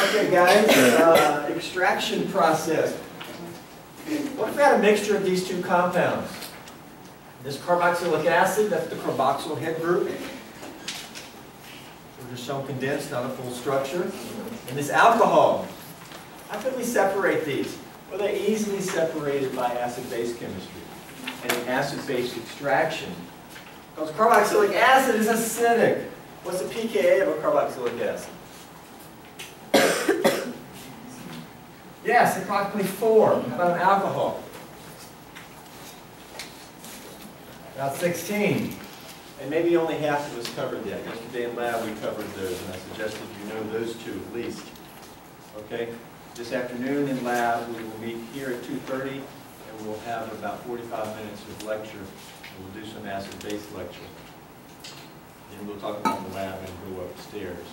Okay, guys, extraction process. What if we had a mixture of these two compounds? This carboxylic acid, that's the carboxyl head group. We're just shown condensed, not a full structure. And this alcohol. How could we separate these? Well, they're easily separated by acid-base chemistry and acid-base extraction. Because carboxylic acid is acidic. What's the pKa of a carboxylic acid? Yes, approximately 4. How about an alcohol? About 16. And maybe only half of us covered that. Yesterday in lab we covered those, and I suggested you know those two at least. Okay? This afternoon in lab we will meet here at 2:30, and we'll have about 45 minutes of lecture. And we'll do some acid-base lecture. Then we'll talk about the lab and go upstairs.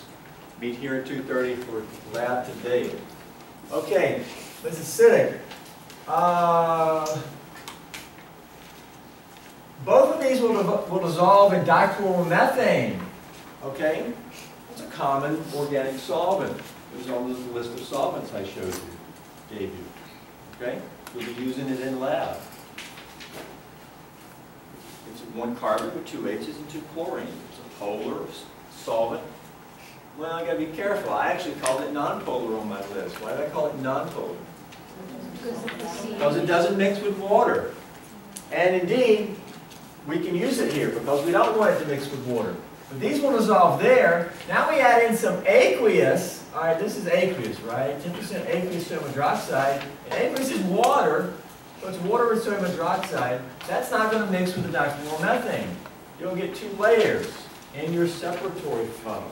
Meet here at 2:30 for lab today. Okay, this is acidic. Both of these will dissolve in dichloromethane. Okay? It's a common organic solvent. It was on the list of solvents I showed you, gave you. Okay? We'll be using it in lab. It's 1 carbon with 2 H's and 2 chlorines. It's a polar solvent. Well, I gotta be careful. I actually called it nonpolar on my list. Why did I call it nonpolar? Because it doesn't mix with water. And indeed, we can use it here because we don't want it to mix with water. But these will dissolve there. Now we add in some aqueous. All right, this is aqueous, right? 10% aqueous sodium hydroxide. And aqueous is water, so it's water with sodium hydroxide. That's not going to mix with the dichloromethane. You'll get 2 layers in your separatory funnel.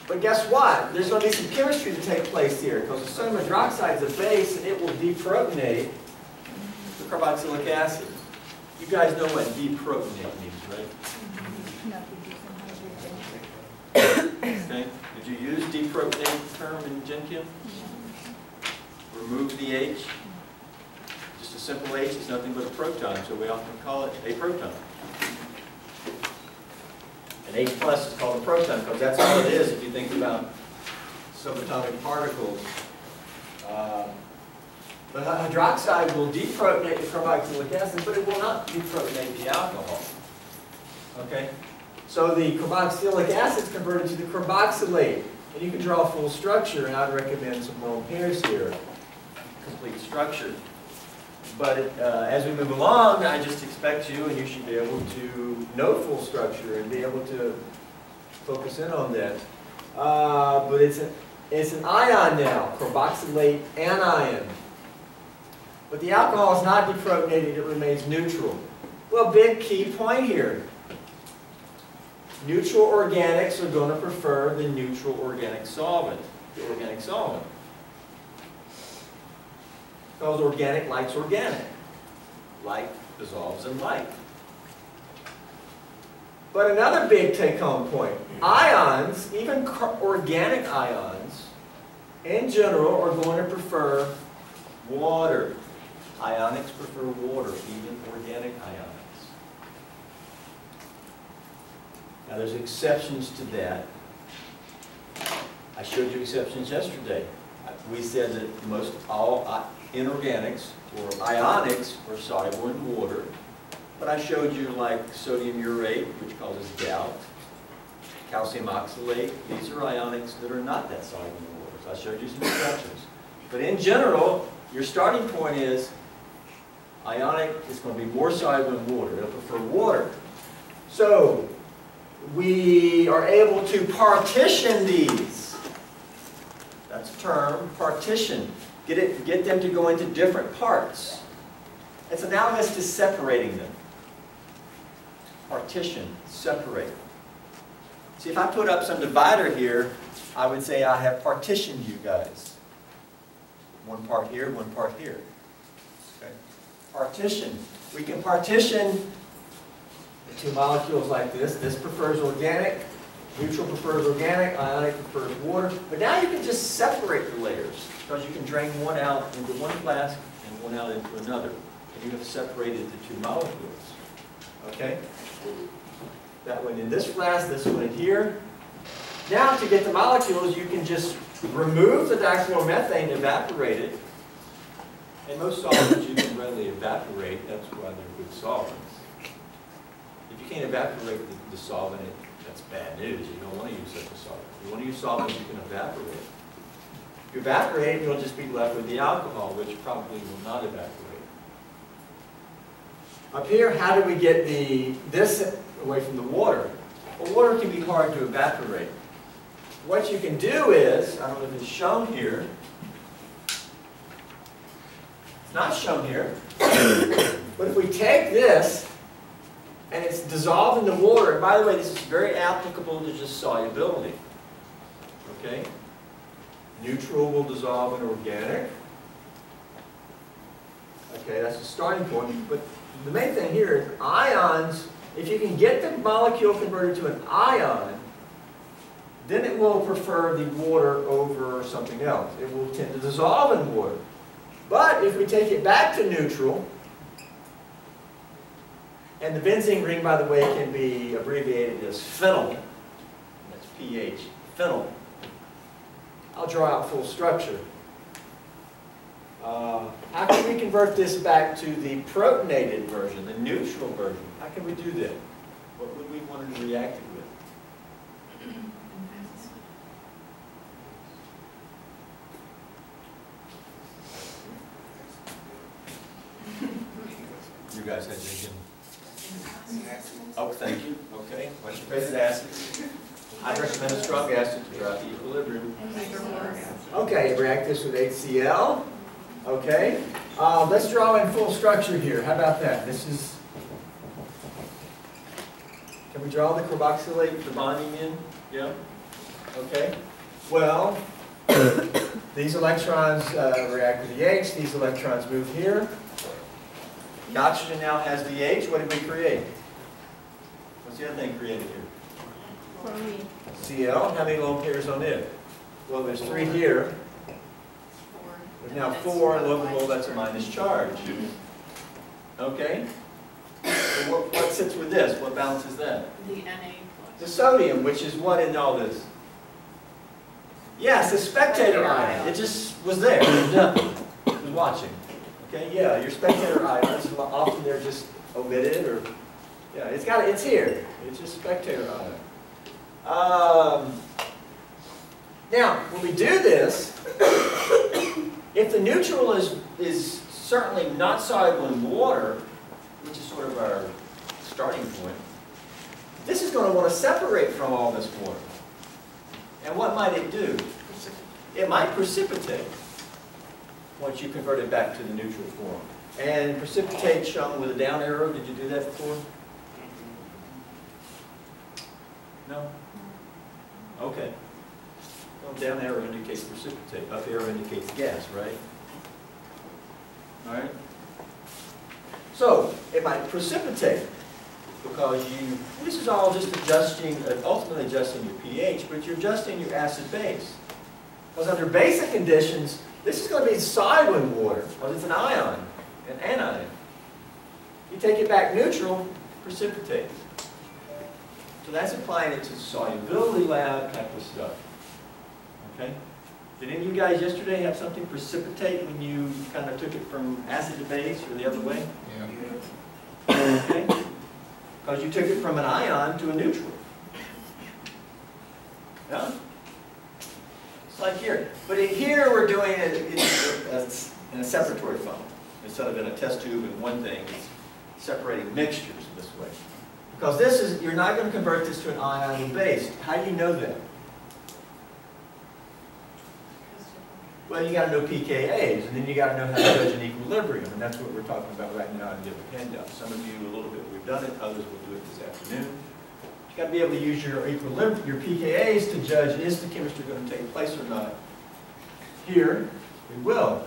But guess what? There's going to be some chemistry to take place here because the sodium hydroxide is a base and it will deprotonate the carboxylic acid. You guys know what deprotonate means, right? Okay. Did you use deprotonate term in Gen Chem? Remove the H. Just a simple H is nothing but a proton, so we often call it a proton. And H plus is called a proton because that's all it is if you think about subatomic particles. The hydroxide will deprotonate the carboxylic acid, but it will not deprotonate the alcohol. Okay? So the carboxylic acid is converted to the carboxylate. And you can draw a full structure, and I'd recommend some lone pairs here. Complete structure. But as we move along, I just expect you, and you should be able to know full structure and be able to focus in on that. But it's an ion now, carboxylate anion. But the alcohol is not deprotonated, it remains neutral. Well, big key point here. Neutral organics are going to prefer the neutral organic solvent, the organic solvent. Because organic likes organic. Like dissolves in like. But another big take-home point. Ions, even organic ions, in general are going to prefer water. Ionics prefer water, even organic ionics. Now there's exceptions to that. I showed you exceptions yesterday. We said that most all inorganics or ionics are soluble in water. But I showed you like sodium urate, which causes gout, calcium oxalate. These are ionics that are not that soluble in water. So I showed you some exceptions. But in general, your starting point is ionic is going to be more soluble in water. They'll prefer water. So we are able to partition these. That's a term, partition. Get them to go into different parts. It's analogous to separating them. Partition, separate. See, if I put up some divider here, I would say I have partitioned you guys. 1 part here, 1 part here. Okay. Partition. We can partition the 2 molecules like this. This prefers organic, neutral prefers organic, ionic prefers water. But now you can just separate the layers because you can drain one out into one flask and one out into another. And you have separated the 2 molecules. Okay? That one in this flask, this one in here. Now to get the molecules, you can just remove the dichloromethane, evaporate it. And most solvents you can readily evaporate. That's why they're good solvents. If you can't evaporate the solvent, that's bad news. You don't want to use such a solvent. You want to use solvents you can evaporate. If you evaporate it, you'll just be left with the alcohol, which probably will not evaporate. Up here, how do we get this away from the water? Well, water can be hard to evaporate. What you can do is, I don't know if it's shown here. It's not shown here. But if we take this, and it's dissolved in the water, and by the way, this is very applicable to just solubility. Okay? Neutral will dissolve in organic. Okay, that's the starting point. But the main thing here is ions. If you can get the molecule converted to an ion, then it will prefer the water over something else. It will tend to dissolve in water. But if we take it back to neutral, and the benzene ring, by the way, can be abbreviated as phenyl. That's pH, phenyl. I'll draw out full structure. How can we convert this back to the protonated version, the neutral version? How can we do that? What would we want to react it with? You guys had drinking. Oh, thank you. Okay. What's your favorite acid? I recommend a strong acid to throughout the equilibrium. Okay, react this with HCl. Okay. Let's draw in full structure here. How about that? This is. Can we draw the carboxylate, the bonding in? Yeah. Okay. Well, these electrons react with the H. These electrons move here. The oxygen now has the H. What did we create? What's the other thing created here? Chlorine. Cl. How many lone pairs on it? Well, there's 3 here. 4. There's now 4 locable. That's a minus charge. Okay? So what sits with this? What balances that? The Na+. The sodium, which is what in all this? Yes, the spectator ion. It just was there. It was watching. Okay, yeah, your spectator ions, often they're just omitted or, yeah, it's here. It's just spectator ion. Now, when we do this, if the neutral is certainly not soluble in water, which is sort of our starting point, this is going to want to separate from all this water. And what might it do? It might precipitate once you convert it back to the neutral form. And precipitate shown with a down arrow. Did you do that before? No? Okay. Well, down arrow indicates precipitate. Up arrow indicates gas, right? All right? So, it might precipitate because this is all just adjusting, ultimately adjusting your pH, but you're adjusting your acid base. Because under basic conditions, this is going to be soluble in water, because it's an ion, an anion. You take it back neutral, precipitate. So that's applying it to solubility lab type of stuff. Okay? Did any of you guys yesterday have something precipitate when you kind of took it from acid to base or the other way? Yeah. Okay? Because you took it from an ion to a neutral. Yeah? It's like here. But here we're doing it in a separatory funnel. Instead of in a test tube and one thing, it's separating mixtures this way. Because this is, you're not going to convert this to an ion and base. How do you know that? Well, you got to know pKa's, and then you got to know how to judge an equilibrium, and that's what we're talking about right now in the handout. Some of you a little bit, we've done it, others will do it this afternoon. You got to be able to use your equilibrium, your pKa's to judge is the chemistry going to take place or not. Here, we will.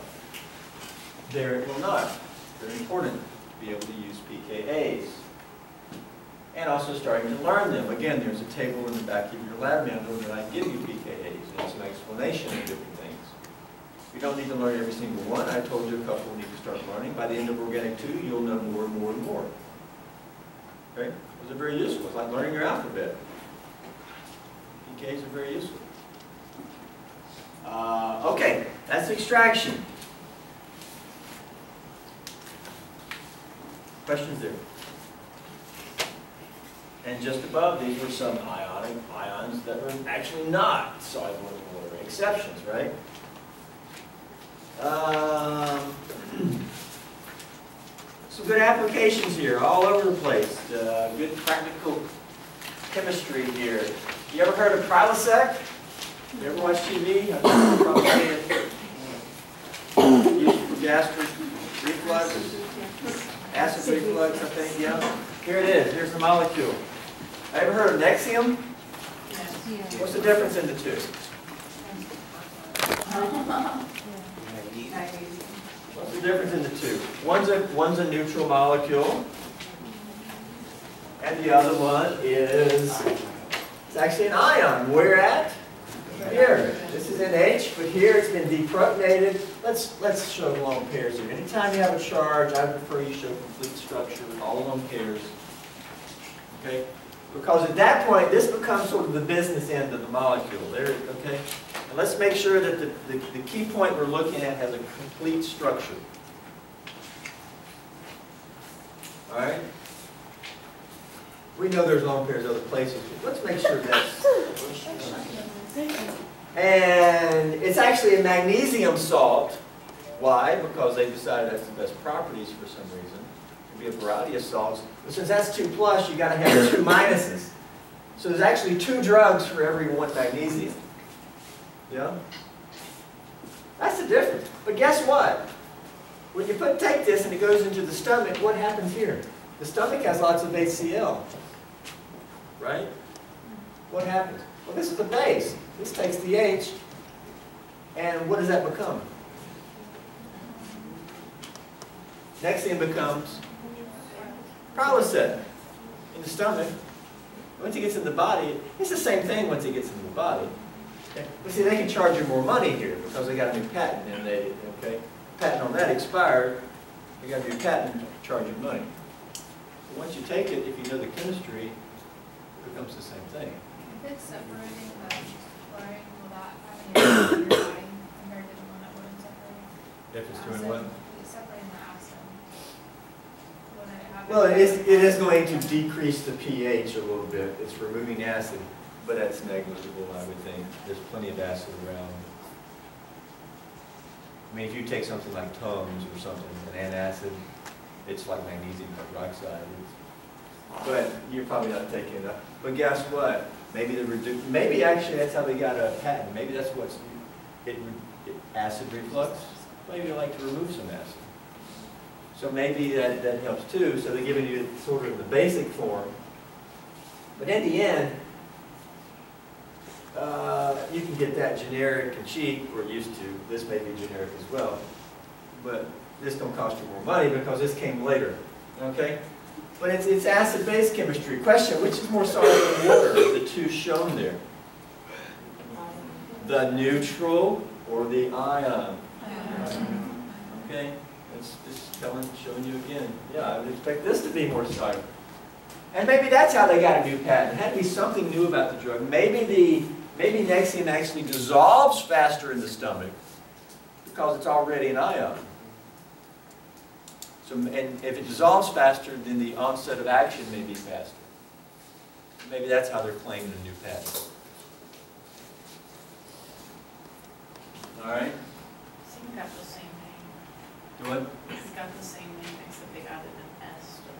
There, it will not. Very important to be able to use pKa's. And also starting to learn them. Again, there's a table in the back of your lab manual that I give you pKa's, and some explanation of different things. You don't need to learn every single one. I told you a couple need to start learning. By the end of Organic 2, you'll know more and more and more. Okay? Those are very useful. It's like learning your alphabet. Alkanes are very useful. Okay, that's extraction. Questions there? And just above, these were some ions that were actually not soluble in water. Exceptions, right? Some good applications here, all over the place. Good practical chemistry here. You ever heard of Prilosec? You ever watch TV? I'm probably used for gastric reflux, acid reflux, I think, yeah. Here it is, here's the molecule. Ever heard of Nexium? Yes. What's the difference in the two? What's the difference in the two? One's a neutral molecule, and the other one is, it's actually an ion. Where at? Here. This is NH, but here it's been deprotonated. Let's show lone pairs here. Anytime you have a charge, I prefer you show complete structure, all lone pairs. Okay? Because at that point, this becomes sort of the business end of the molecule. There, okay? And let's make sure that the key point we're looking at has a complete structure. All right? We know there's lone pairs other places, but let's make sure that's... And it's actually a magnesium salt. Why? Because they decided that's the best properties for some reason. There could be a variety of salts. But since that's 2+, you got to have 2 minuses. So there's actually 2 drugs for every 1 magnesium. Yeah? That's the difference. But guess what? When you take this and it goes into the stomach, what happens here? The stomach has lots of HCl. Right? What happens? Well, this is the base. This takes the H, and what does that become? Nexium becomes Prilosec in the stomach. Once it gets in the body, it's the same thing once it gets into the body. Okay? But see, they can charge you more money here because they got a new patent, and the patent on that expired. They got a new patent to charge you money. So once you take it, if you know the chemistry, it becomes the same thing. If it's separating the fluorine, will that have any effect on your body compared to the one that wouldn't separate? If it's doing what? It's separating the acid. Would it have Well, it is going to decrease the pH a little bit. It's removing acid, but that's negligible, I would think. There's plenty of acid around. I mean, if you take something like Tums or something, an antacid, it's like magnesium hydroxide. But you're probably not taking enough. But guess what? Maybe actually that's how they got a patent. Maybe that's what's acid reflux. Maybe they like to remove some acid. So maybe that helps too. So they're giving you sort of the basic form. But in the end, you can get that generic and cheap, or used to. This may be generic as well. But this don't cost you more money because this came later. Okay? But it's acid-base chemistry. Question, which is more soluble in water of the two shown there? The neutral or the ion? Okay? It's just showing you again. Yeah, I would expect this to be more soluble. And maybe that's how they got a new patent. It had to be something new about the drug. Maybe Nexium actually dissolves faster in the stomach because it's already an ion. So, and if it dissolves faster, then the onset of action may be faster. Maybe that's how they're claiming a new patent. All right? It's got the same name. Do what? It's got the same name except they added an S to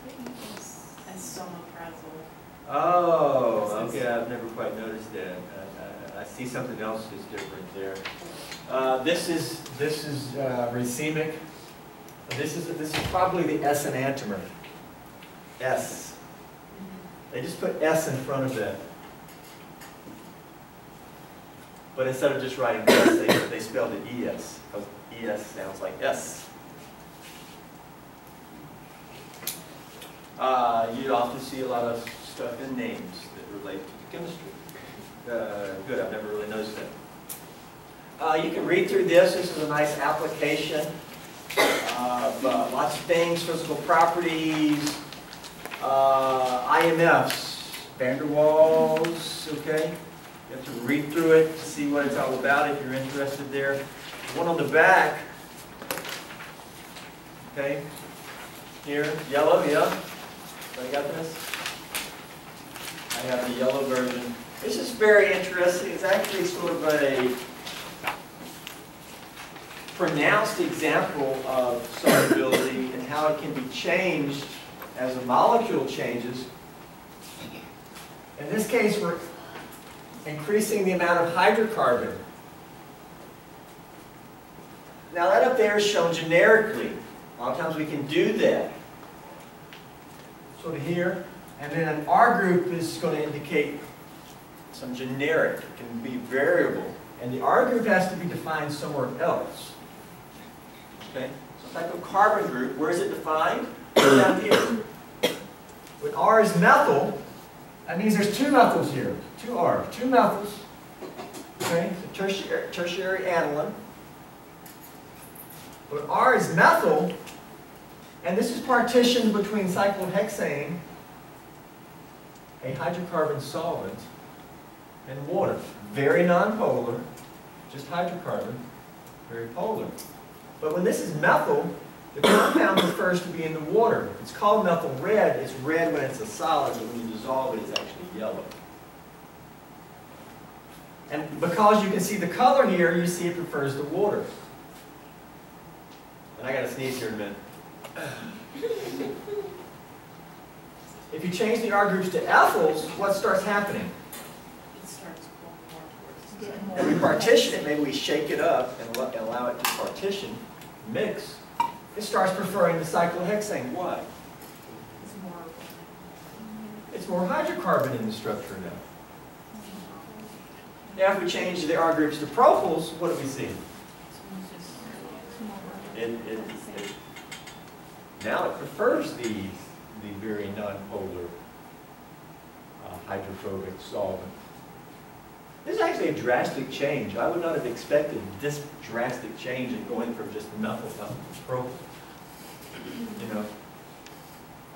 it. As somoprazole. Oh, okay. I've never quite noticed that. I see something else is different there. This is racemic. This is probably the S enantiomer. S. They just put S in front of that. But instead of just writing S, they spelled it ES, because ES sounds like S. You often see a lot of stuff in names that relate to the chemistry. Good, I've never really noticed that. You can read through this. This is a nice application of lots of things, physical properties, IMFs, van der Waals, okay? You have to read through it to see what it's all about if you're interested there. The one on the back, okay? Here, yellow, yeah? I got this? I have the yellow version. This is very interesting. It's actually sort of a pronounced example of solubility and how it can be changed as a molecule changes. In this case, we're increasing the amount of hydrocarbon. Now that up there is shown generically. A lot of times we can do that. Sort of here. And then an R group is going to indicate some generic. It can be variable. And the R group has to be defined somewhere else. Okay? Some type of carbon group. Where is it defined? Down here. When R is methyl, that means there's two methyls here. Two R's. Two methyls. Okay? So tertiary aniline. When R is methyl, and this is partitioned between cyclohexane, a hydrocarbon solvent, and water. Very nonpolar, just hydrocarbon, very polar. But when this is methyl, the compound prefers to be in the water. It's called methyl red. It's red when it's a solid, but when you dissolve it, it's actually yellow. And because you can see the color here, you see it prefers the water. And I got to sneeze here in a minute. If you change the R groups to ethyls, what starts happening? It starts going more towards. And we partition it, maybe we shake it up and allow it to partition, mix. It starts preferring the cyclohexane. Why? It's more hydrocarbon in the structure now. Now if we change the R groups to propyls, what do we see? Now it prefers the very nonpolar hydrophobic solvent. This is actually a drastic change. I would not have expected this drastic change in going from just methyl to propyl. You know,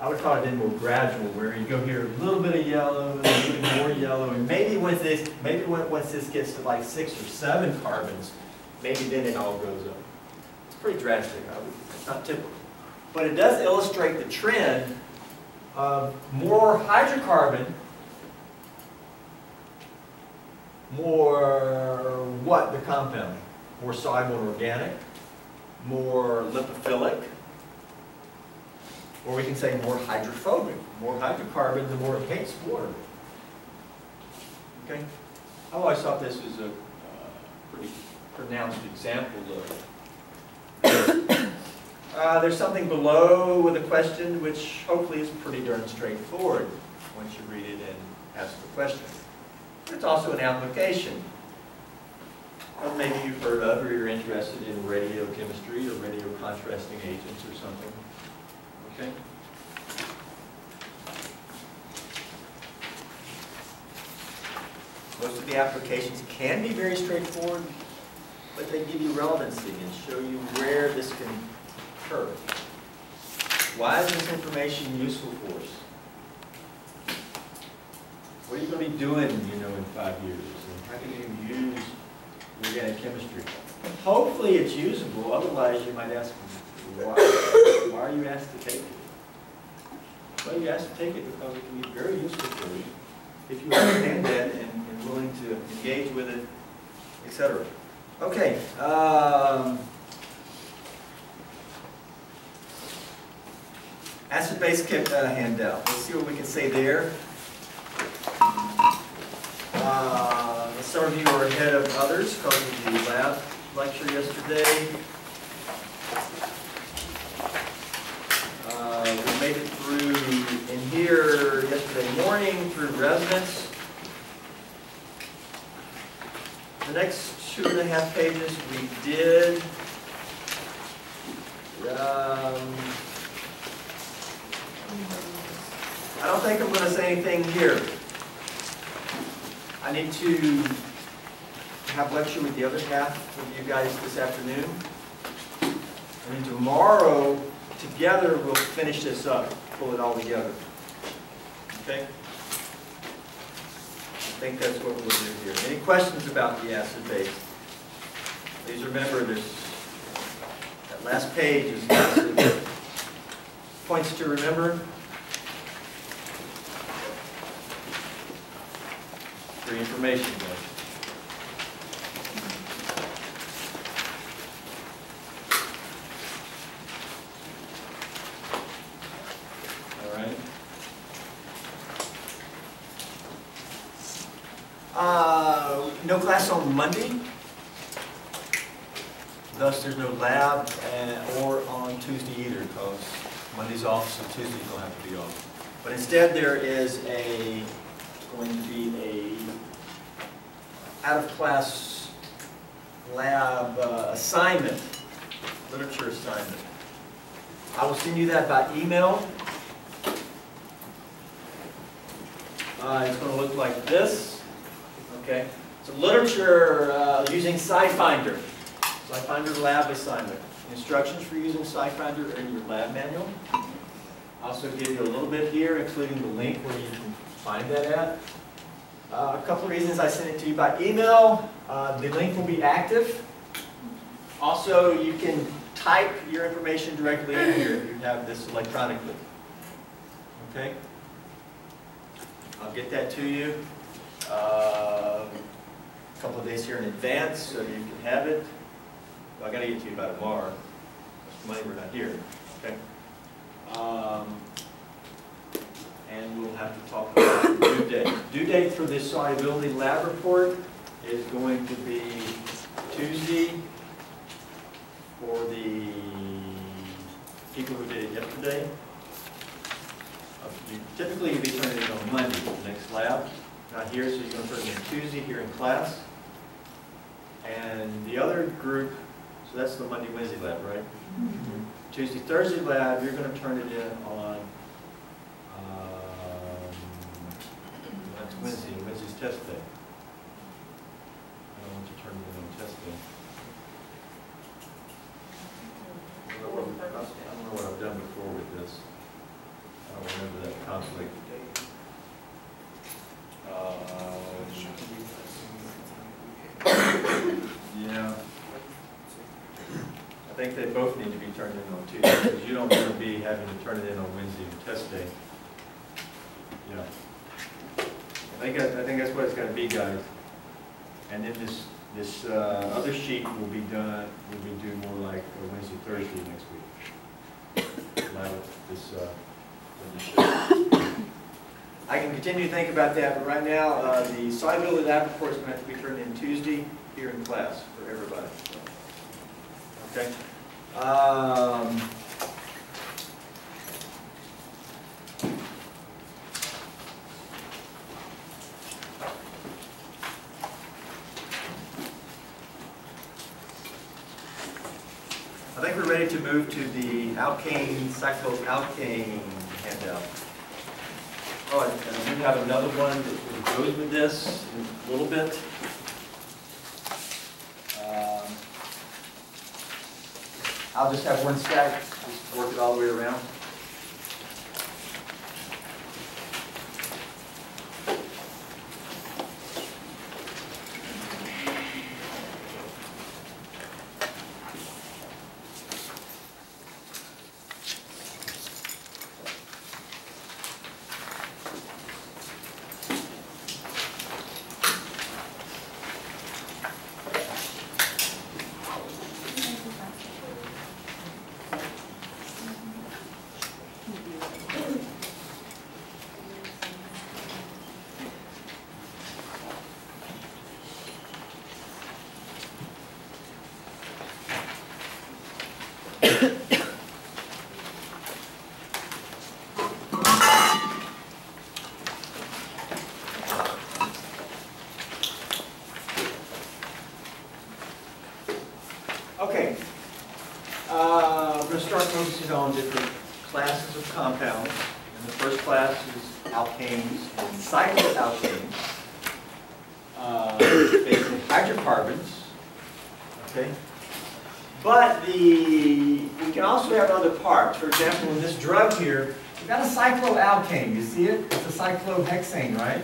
I would have thought it been more gradual, where you go here a little bit of yellow, and even more yellow, and maybe once this gets to like 6 or 7 carbons, maybe then it all goes up. It's pretty drastic. It's not typical. But it does illustrate the trend of more hydrocarbon, more what the compound? More soluble and organic, more lipophilic, or we can say more hydrophobic. More hydrocarbon, the more it hates water. Okay? I always thought this was a pretty pronounced example of there's something below with a question which hopefully is pretty darn straightforward once you read it and ask the question. It's also an application. Well, maybe you've heard of or you're interested in radiochemistry or radio contrasting agents or something. Okay? Most of the applications can be very straightforward, but they give you relevancy and show you where this can occur. Why is this information useful for us? What are you going to be doing, you know, in 5 years? And how can you use organic chemistry? Hopefully it's usable. Otherwise, you might ask, why are you asked to take it? Well, you asked to take it because it can be very useful for you if you understand that and willing to engage with it, etc. Okay. Acid-base handout. Let's see what we can say there. Some of you are ahead of others because of the lab lecture yesterday. We made it through in here yesterday morning through resonance. The next 2.5 pages we did. I don't think I'm going to say anything here. I need to have lecture with the other half of you guys this afternoon. And then tomorrow, together, we'll finish this up, pull it all together. Okay? think that's what we'll do here. Any questions about the acid base? Please remember this. That last page is points to remember. Free information, guys. All right. No class on Monday. Thus, there's no lab or on Tuesday either, because Monday's off, so Tuesday's going to have to be off. But instead, there is going to be a out-of-class lab assignment, literature assignment. I will send you that by email. It's going to look like this. Okay. It's a literature using SciFinder. SciFinder lab assignment. Instructions for using SciFinder are in your lab manual. I'll also give you a little bit here, including the link where you can find that at. A couple of reasons I sent it to you by email. The link will be active. Also, you can type your information directly in here if you have this electronically. Okay? I'll get that to you a couple of days here in advance so you can have it. Well, I got to get to you by tomorrow. Monday we're not here. Okay? And we'll have to talk about the due date. Due date for this solubility lab report is going to be Tuesday for the people who did it yesterday. Typically you'll be turning it on Monday, the next lab. Not here, so you're going to turn it in Tuesday here in class. And the other group, so that's the Monday, Wednesday lab, right? Mm-hmm. Tuesday, Thursday lab, you're going to turn it in on, that's Wednesday. Wednesday's test day. I don't want you to turn it in on test day. I don't know what I've done before with this. I don't remember that conflict. Yeah. I think they both need to be turned in on Tuesday, because you don't want to be having to turn it in on Wednesday and test day. Yeah. I think that's what it's got to be, guys. And then this other sheet will be done. Will be due more like Wednesday, Thursday next week. I can continue to think about that, but right now the solubility lab report is going to have to be turned in Tuesday here in class for everybody. Okay. I think we're ready to move to the Alkane, Cycloalkane handout. Oh, and we have another one that goes with this in a little bit. I'll just have one stack, just work it all the way around. Okay, we're going to start focusing on different classes of compounds. And the first class is alkanes and cycloalkanes, basically hydrocarbons. Okay, but we can also have other parts. For example, in this drug here, we've got a cycloalkane. You see it? It's a cyclohexane, right?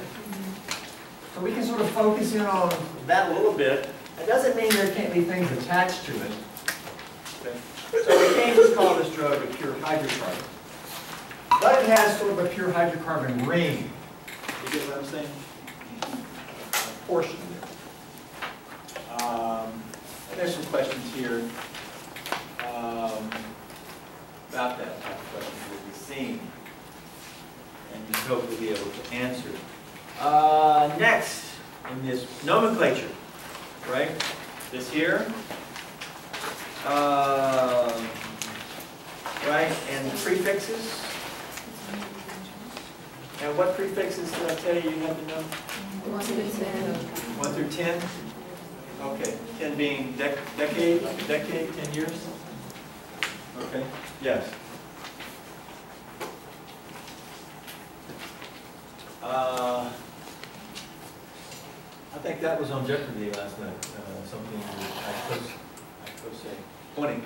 So we can sort of focus in on that a little bit. It doesn't mean there can't be things attached to it. Okay. So we can't just call this drug a pure hydrocarbon. But it has sort of a pure hydrocarbon ring. You get what I'm saying? A portion there. And there's some questions here about that type of question that we've seen. And we hope we'll be able to answer. Next, in this nomenclature, right? This here. Right, and prefixes. And what prefixes did I tell you you had to know? 1 through 10. 1 through 10? Okay, 10 being decade, like a decade, 10 years? Okay, yes. I think that was on Jeopardy last night, something I could say. 20.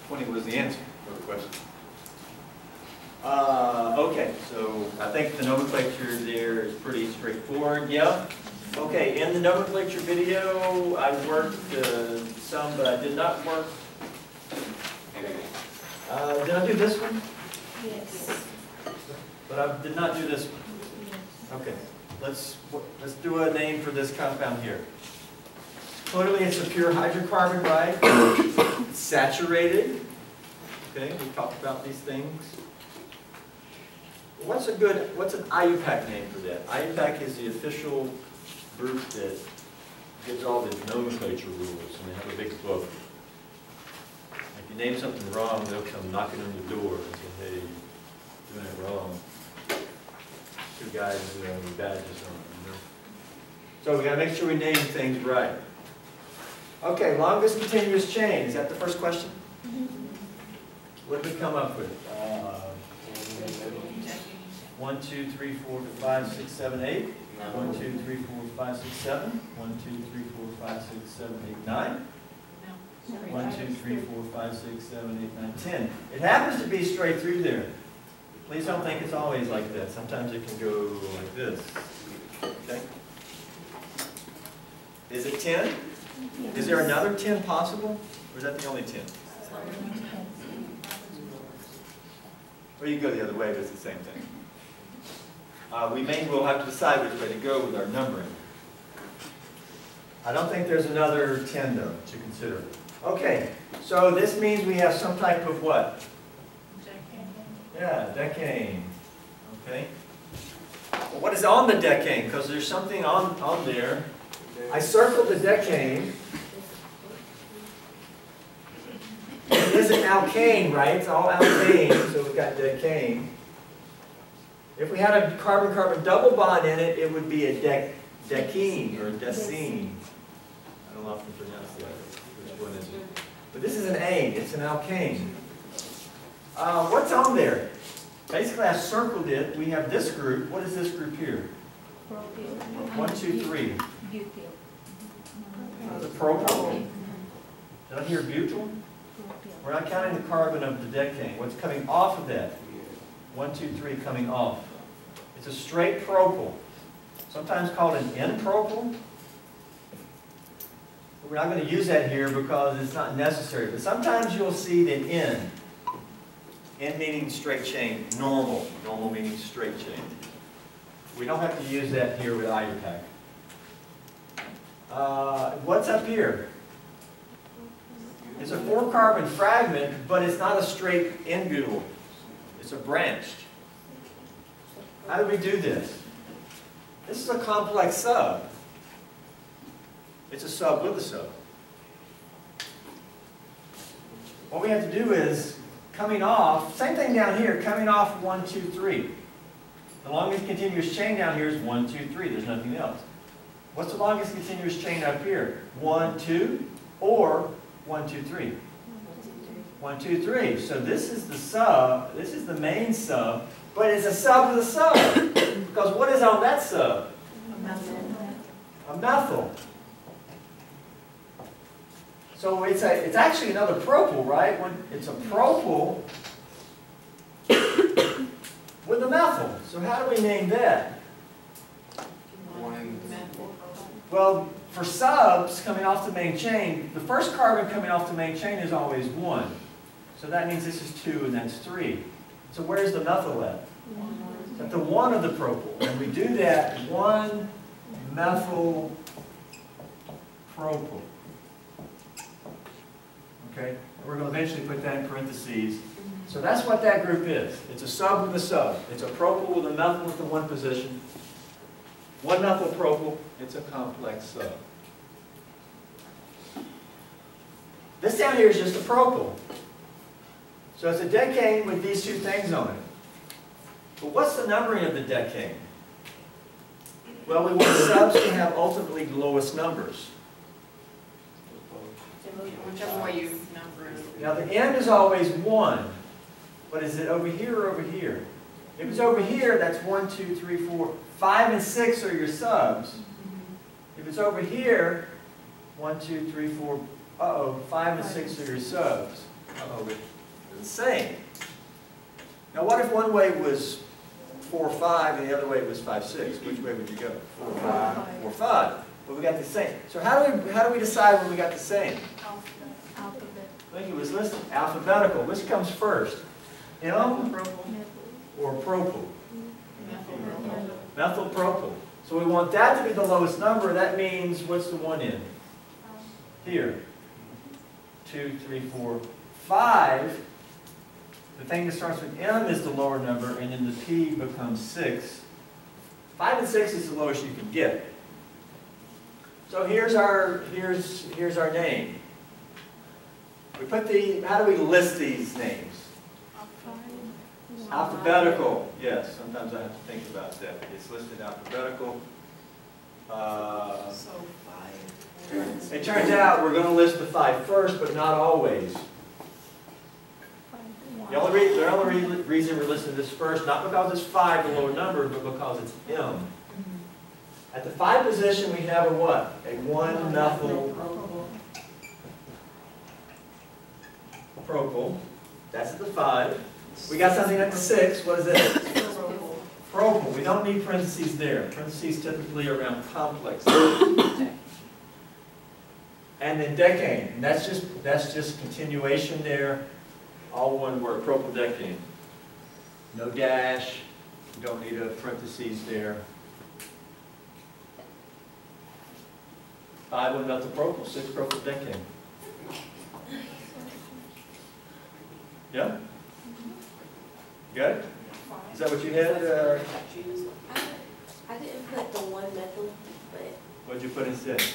20 was the answer for the question. Okay, so I think the nomenclature there is pretty straightforward. Yeah? Okay, in the nomenclature video, I worked some, but I did not work. Did I do this one? Yes. But I did not do this one. Okay, let's do a name for this compound here. Clearly it's a pure hydrocarbon, right? It's saturated. Okay, we talked about these things. What's an IUPAC name for that? IUPAC is the official group that gives all the nomenclature rules, and they have a big book. If you name something wrong, they'll come knocking on your door and say, hey, you're doing it wrong. Two guys with badges on, you know? So we got to make sure we name things right. Okay, longest continuous chain. Is that the first question? What did we come up with? 1, 2, 3, 4, 5, 6, 7, 8. 1, 2, 3, 4, 5, 6, 7. 1, 2, 3, 4, 5, 6, 7, 8, 9. 1, 2, 3, 4, 5, 6, 7, 8, 9, 10. It happens to be straight through there. Please don't think it's always like that. Sometimes it can go like this. Okay? Is it 10? Is there another 10 possible? Or is that the only 10? Or you can go the other way, but it's the same thing. We'll have to decide which way to go with our numbering. I don't think there's another 10, though, to consider. Okay, so this means we have some type of what? Yeah, decane. Okay. Well, what is on the decane? Because there's something on there. I circled the decane. It is an alkane, right? It's all alkane, so we've got decane. If we had a carbon-carbon double bond in it, it would be a decene or a decene. I don't often pronounce the other. Which one is it? But this is an ane. It's an alkane. What's on there? Basically, I circled it. We have this group. What is this group here? 1, 2, 3. It's a propyl. Did I hear butyl? We're not counting the carbon of the decane. What's coming off of that? 1, 2, 3 coming off. It's a straight propyl. Sometimes called an N-propyl. We're not going to use that here because it's not necessary. But sometimes you'll see the N. N meaning straight chain. Normal. Normal meaning straight chain. We don't have to use that here with IUPAC. What's up here? It's a 4-carbon fragment, but it's not a straight N-butyl. It's a branched. How do we do this? This is a complex sub. It's a sub with a sub. What we have to do is, coming off, same thing down here, coming off 1, 2, 3. The longest continuous chain down here is 1, 2, 3. There's nothing else. What's the longest continuous chain up here? 1, 2, or 1, 2, 3. 1, 2, 3. So this is the sub, this is the main sub, but it's a sub with a sub. Because what is on that sub? A methyl. So it's actually another propyl, right? When it's a propyl with with a methyl. So how do we name that? Well, for subs coming off the main chain, the first carbon coming off the main chain is always 1. So that means this is 2 and that's 3. So where's the methyl at? At the 1 of the propyl. And we do that 1-methyl propyl. Okay? We're going to eventually put that in parentheses. So that's what that group is. It's a sub with a sub. It's a propyl with a methyl with the 1 position. 1-methyl propyl, it's a complex sub. This down here is just a propyl. So it's a decane with these 2 things on it. But what's the numbering of the decane? Well, we want subs to have ultimately the lowest numbers. Whichever way you number it. Now the end is always 1. But is it over here or over here? If it's over here, that's 1, 2, 3, 4, 5, and 6 are your subs. If it's over here, 1, 2, 3, 4, uh-oh, 5 and 6 are your subs. Uh-oh, they're the same. Now what if one way was 4, 5 and the other way was 5, 6? Which way would you go? 4, 5, 4, 5. But we got the same. So how do we decide when we got the same? Alphabet. I think it was listed alphabetical. Which comes first? M or propyl? Methyl propyl. So we want that to be the lowest number. That means, what's the 1 in? Here. 2, 3, 4, 5. The thing that starts with M is the lower number, and then the P becomes 6. 5 and 6 is the lowest you can get. So here's our name. We put how do we list these names? Alphabetical. Yes, sometimes I have to think about that. It's listed alphabetical. So 5. It turns out we're going to list the 5 first, but not always. The only reason we're listing this first, not because it's 5, the lower number, but because it's M. At the 5 position, we have a what? A 1-methyl propyl. That's at the 5. We got something at the 6. What is that? Propyl. We don't need parentheses there. Parentheses typically are around complex. And then decane. And that's just continuation there. All one word. Propyl decane. No dash. You don't need a parentheses there. 5 1-methyl propyl. 6 propyl decane. Yeah? Got it? Is that what you had? I didn't put the 1-methyl, but What'd you put instead? I can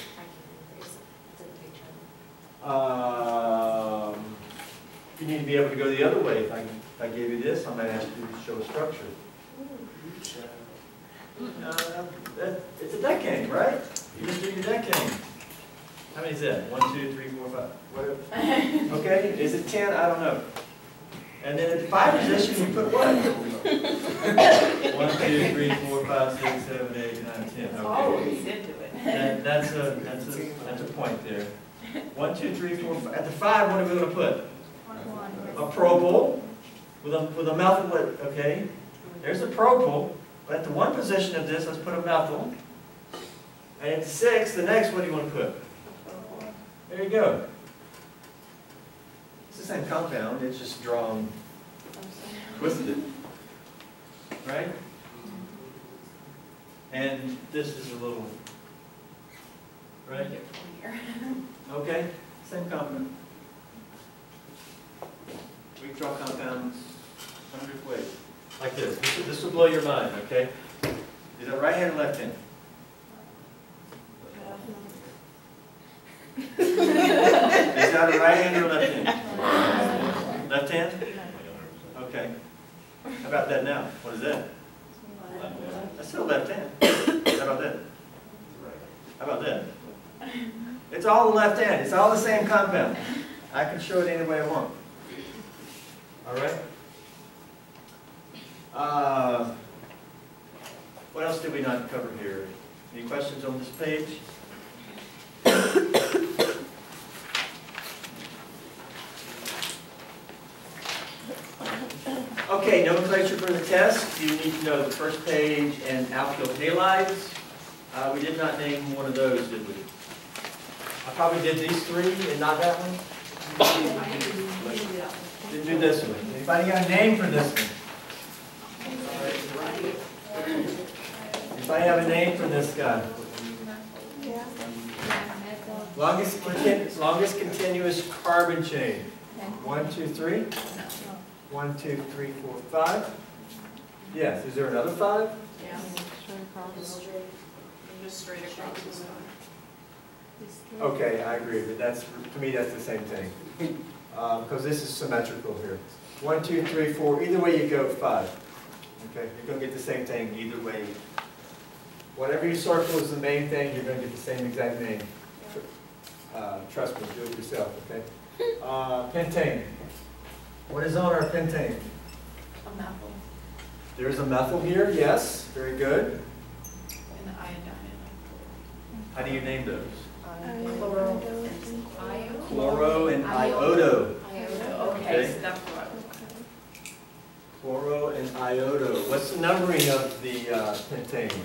it's in the picture. You need to be able to go the other way. If I gave you this, I might ask you to show a structure. It's a decane, right? You just do your decane. How many is that? 1, 2, 3, 4, 5, whatever. Okay, is it 10? I don't know. And then at the 5 position, you put what? 1, 2, 3, 4, 5, 6, 7, 8, 9, 10. Okay. And that's a point there. 1, 2, 3, 4, 5. At the 5, what are we going to put? A propyl with a methyl. Okay. There's a propyl. But at the 1 position of this, let's put a methyl. And at 6, the next, what do you want to put? There you go. It's the same compound, it's just drawn, twisted. Right? And this is a little, right? Okay, same compound. We can draw compounds 100 ways. Like this. This will blow your mind, okay? Is that right hand or left hand? Is that a right hand or left hand? Left hand? Okay. How about that now? What is that? That's still left hand. How about that? How about that? It's all the left hand. It's all the same compound. I can show it any way I want. All right? What else did we not cover here? Any questions on this page? Okay. Okay, nomenclature for the test. You need to know the first page and alkyl halides. We did not name one of those, did we? I probably did these three and not that one. Didn't do this one. Anybody got a name for this one? Anybody have a name for this guy? Longest continuous carbon chain. 1, 2, 3. 1, 2, 3, 4, 5. Yes. Is there another 5? Yeah. Just straight across the side. Okay, I agree, but that's, to me, that's the same thing. Because this is symmetrical here. 1, 2, 3, 4. Either way you go, 5. Okay, you're going to get the same thing either way. Whatever you circle is the main thing, you're going to get the same exact name. Trust me, do it yourself, okay? Pentane. What is on our pentane? A methyl There is a methyl here, yes, very good. and iodine. How do you name those? Chloro and iodo. Chloro and iodo. Iodo, okay, Okay. so that's what. Chloro and iodo. What's the numbering of the pentane?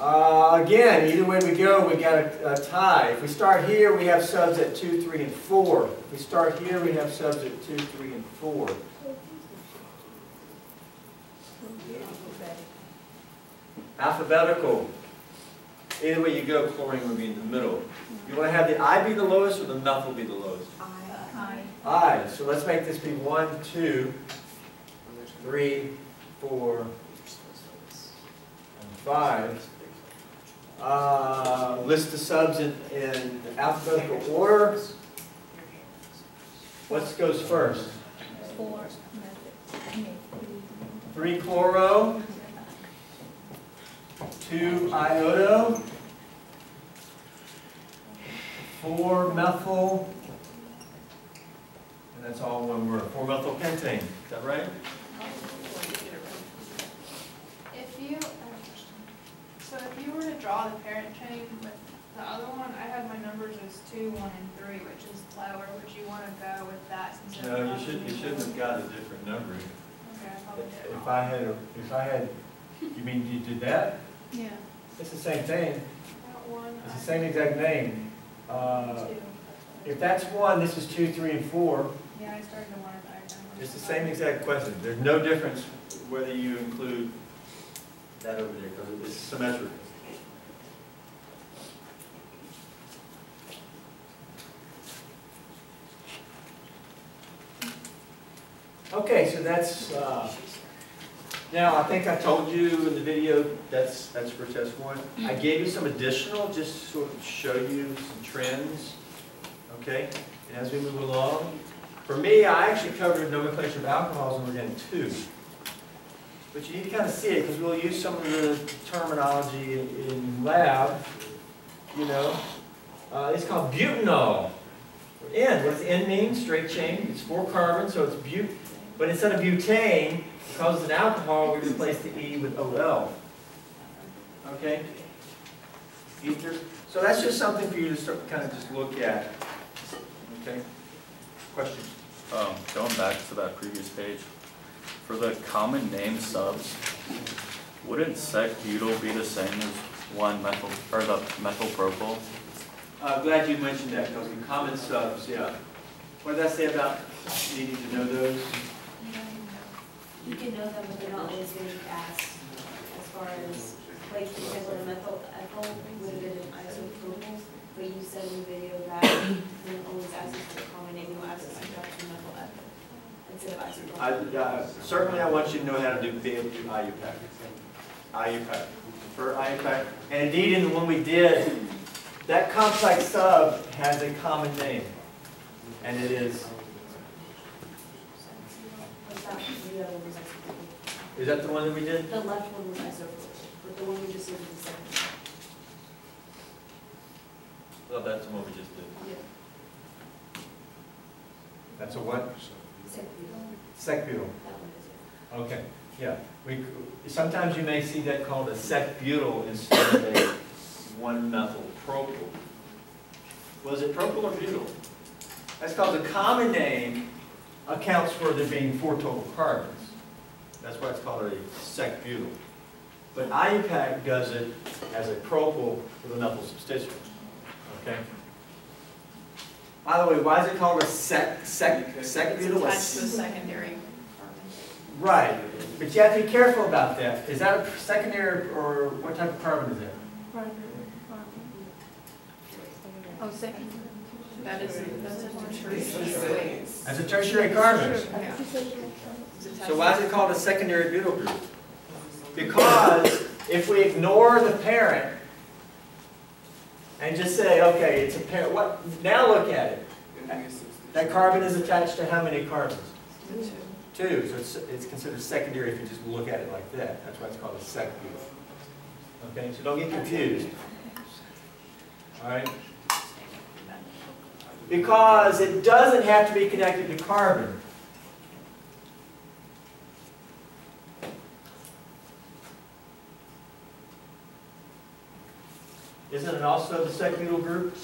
Again, either way we go, we got a tie. If we start here, we have subs at 2, 3, and 4. If we start here, we have subs at 2, 3, and 4. Alphabetical. Either way you go, chlorine will be in the middle. You want to have the I be the lowest or the methyl be the lowest? I. So let's make this be 1, 2, 3, 4, and 5. List the subs in alphabetical order. What goes first? 3 chloro, 2 iodo, 4 methyl, and that's all one word. 4 methyl pentane. Is that right? If you were to draw the parent chain with the other one, I had my numbers as 2, 1, and 3, which is lower. Would you want to go with that since No, you shouldn't have got a different numbering. Okay, I probably did. If I had, you mean you did that? Yeah. It's the same thing. That one. It's the same exact name. 2. If that's 1, this is 2, 3, and 4. Yeah, I started the one at the iodine. It's the same exact question. There's no difference whether you include that over there because it's symmetrical. Okay, so that's, now I think I told you in the video, that's for test 1. I gave you some additional, just to sort of show you some trends, okay? And as we move along, for me, I actually covered nomenclature of alcohols in organic 2. But you need to kind of see it, because we'll use some of the terminology in lab, you know. It's called butanol. N, what does N mean? Straight chain. It's 4 carbons, so it's but instead of butane, because it's an alcohol, we replace the E with OL. Okay? Ether. So that's just something for you to start, kind of just look at. Okay? Questions? Going back to that previous page, for the common name subs, wouldn't sec-butyl be the same as 1-methyl, or the methylpropyl? Glad you mentioned that, because the common subs, yeah. What did I say about needing to know those? You can know them, but they're not always going to be asked as far as, like, for example, the methyl ethyl would have been an isopropyl, but you said in the video that you don't always ask us for the common name, you'll ask us to drop the methyl ethyl instead of isopropyl. Certainly I want you to know how to be able to do IUPAC. IUPAC. For IUPAC. And indeed, in the one we did, that complex sub has a common name. And it is. Is that the one that we did? The left one was isopropyl, but the one we just did was the second one. Well, that's the one we just did. Yeah. That's a what? Sec-butyl. Sec-butyl. That one is it. Okay, yeah. Sometimes you may see that called a sec-butyl instead of a 1-methylpropyl. Was it propyl or butyl? That's called the common name accounts for there being 4 total carbons. That's why it's called a sec-butyl. But IUPAC does it as a propyl with a methyl substituent. Okay? By the way, why is it called a sec-butyl? It's attached to the secondary carbon. Right, but you have to be careful about that. Is that a secondary or what type of carbon is that? Oh, second. That's a tertiary. That's a tertiary carbon. Yeah. So why is it called a secondary butyl group? Because if we ignore the parent and just say, okay, it's a parent, what? Now look at it. That carbon is attached to how many carbons? 2. So it's considered secondary if you just look at it like that. That's why it's called a sec-butyl. Okay, so don't get confused. All right? Because it doesn't have to be connected to carbon. Isn't it also the sec-butyl group?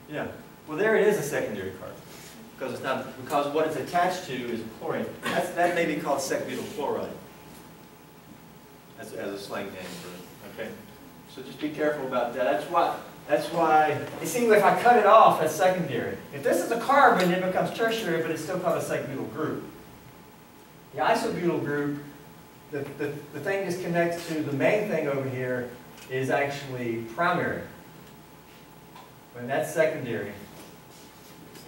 Yeah. Well, there it is, a secondary carbon. Because it's not, because what it's attached to is chlorine. That may be called sec-butyl chloride. As a slang name for it. Okay. So just be careful about that. That's why. You see, if I cut it off, that's secondary. If this is a carbon, it becomes tertiary, but it's still called a sec-butyl group. The isobutyl group, the thing that connects to the main thing over here is actually primary. When that's secondary.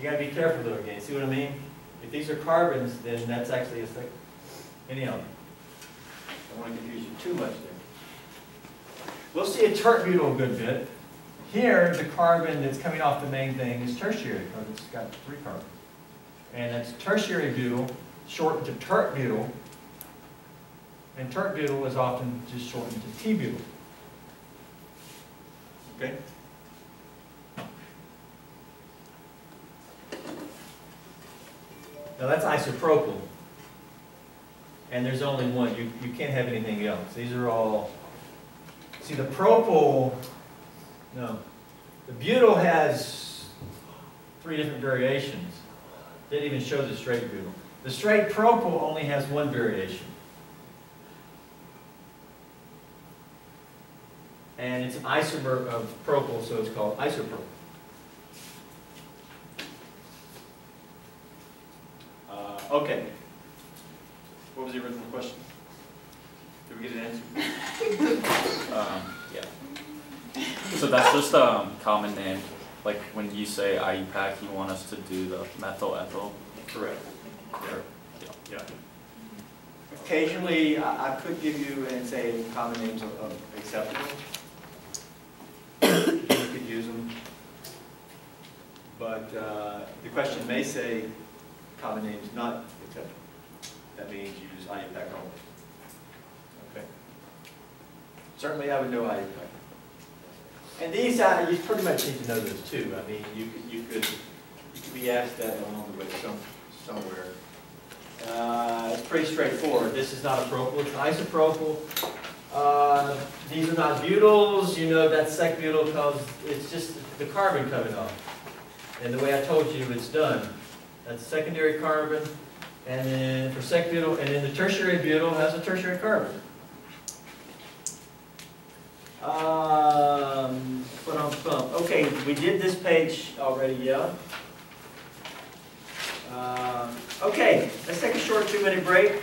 You gotta be careful though again. See what I mean? If these are carbons, then that's actually a second. Anyhow, I don't want to confuse you too much there. We'll see a tert butyl a good bit. Here, the carbon that's coming off the main thing is tertiary because it's got 3 carbons. And that's tertiary butyl, shortened to tert butyl. And tert butyl is often just shortened to T-butyl. Okay? Now that's isopropyl. And there's only one. You can't have anything else. These are all... See, the propyl... No. The butyl has 3 different variations. Didn't even show the straight butyl. The straight propyl only has 1 variation. And it's an isomer of propyl, so it's called isopropyl. Okay. What was the original question? Did we get an answer? Yeah. So that's just a common name. Like when you say IUPAC, you want us to do the methyl ethyl. Correct. Yeah. Occasionally, I could give you and say common names of acceptable. You could use them. But the question may say common names not acceptable. That means use IUPAC only. Okay. Certainly, I would know IUPAC. And these, you pretty much need to know those too. I mean, you could be asked that along the way somewhere. It's pretty straightforward. This is not a propyl, it's an isopropyl. These are not butyls. You know that's sec-butyl because it's just the carbon coming off. And the way I told you, it's done. That's secondary carbon. And then for sec-butyl, and then the tertiary butyl has a tertiary carbon. Okay, we did this page already, yeah? Okay, let's take a short 2-minute break.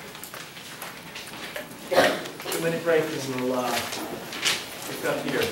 2-minute break and we'll pick up here.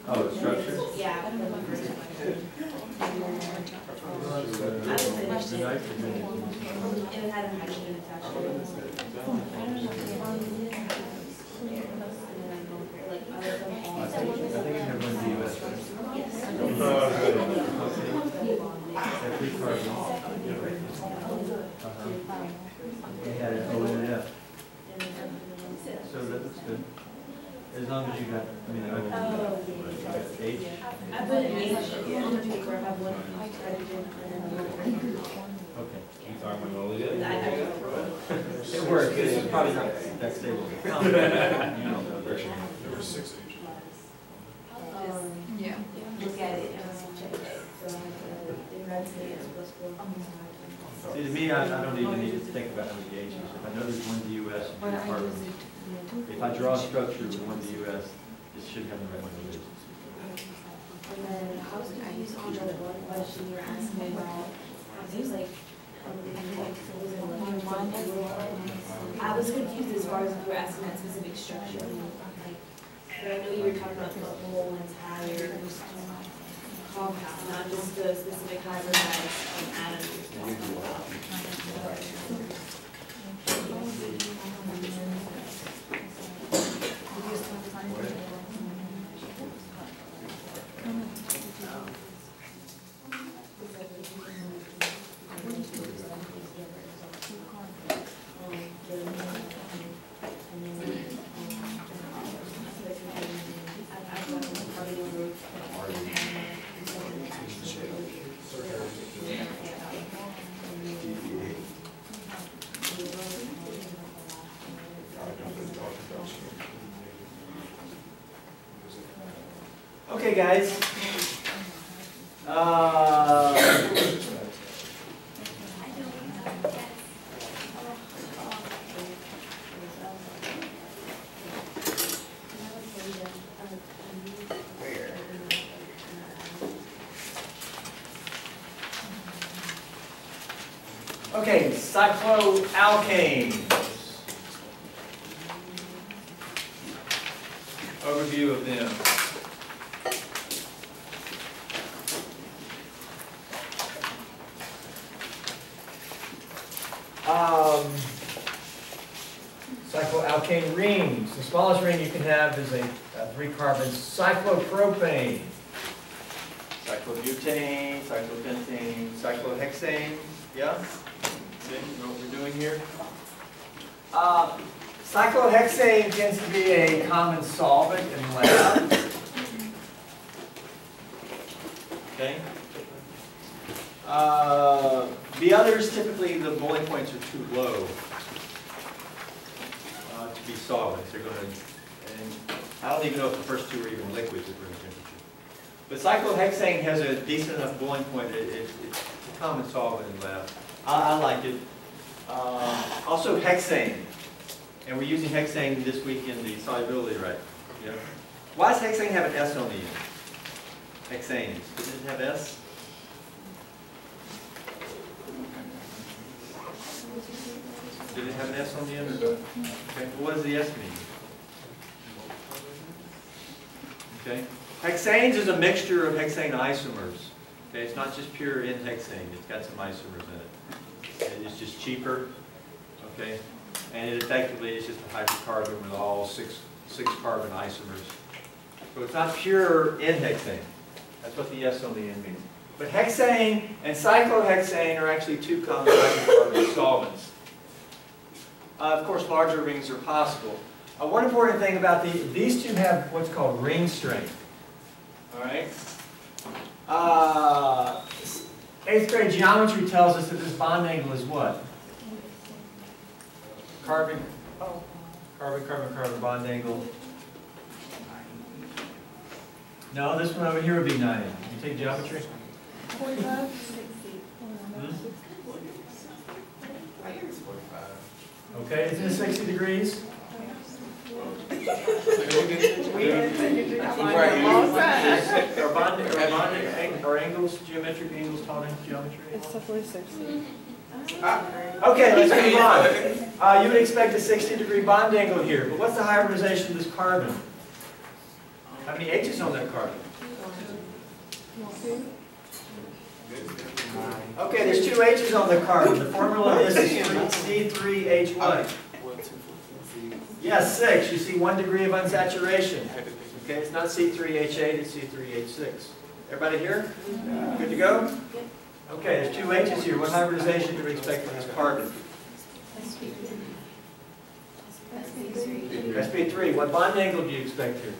Oh, the structure? Yeah. I finished it. And it had a hydrogen attached to it. as long as you got, I mean, Oh, yeah. H. I put an H on the paper, I have one hydrogen and then one. Okay. It works, it's probably not that stable. Yeah. Look at it and check it. So I have the red state is plus 4. See, to me, I don't even need to think about how many H's. If I know there's one DUS and two carbons, if I draw a structure with one DUS, it should have the right one. And then I was confused on the one question you were asking about, it was like, I was confused as far as if you were asking that specific structure. Like, but I know you were talking about the whole entire compound, not just the specific hybridized atoms you're talking about. Okay, guys. Okay, Cycloalkane. Overview of them. Cycloalkane rings. The smallest ring you can have is a 3-carbon cyclopropane. Cyclobutane, cyclopentane, cyclohexane. Yeah? See what we're doing here? Cyclohexane tends to be a common solvent in lab. Okay. The others, typically the boiling points are too low to be solvents. They're going to, and I don't even know if the first two are even liquids at room temperature. But cyclohexane has a decent enough boiling point. It's a common solvent in lab. I like it. Also hexane. And we're using hexane this week in the solubility, right? Yeah. Why does hexane have an S on the end? Hexane. Does it have S? Did it have an S on the end or not? Okay. What does the S mean? Okay. Hexanes is a mixture of hexane isomers. Okay. It's not just pure N-hexane. It's got some isomers in it. It's just cheaper. Okay. And it effectively is just a hydrocarbon with all six carbon isomers. So it's not pure N-hexane. That's what the S on the end means. But hexane and cyclohexane are actually two common hydrocarbon solvents. Of course, larger rings are possible. One important thing about these two have what's called ring strength. All right. 8th grade geometry tells us that this bond angle is what? Carbon, carbon bond angle. No, this one over here would be 90. You take geometry? 45. Okay, isn't it 60 degrees? Are angles, geometric angles taught in geometry? It's definitely 60. Okay, let's move on. You would expect a 60-degree bond angle here, but what's the hybridization of this carbon? How many H's on that carbon? Okay, there's 2 H's on the carbon. The formula is C3H what? Yes, 6. You see 1 degree of unsaturation. Okay, it's not C3H8, it's C3H6. Everybody here? Good to go? Okay, there's 2 H's here. What hybridization do we expect from this carbon? sp3. What bond angle do you expect here?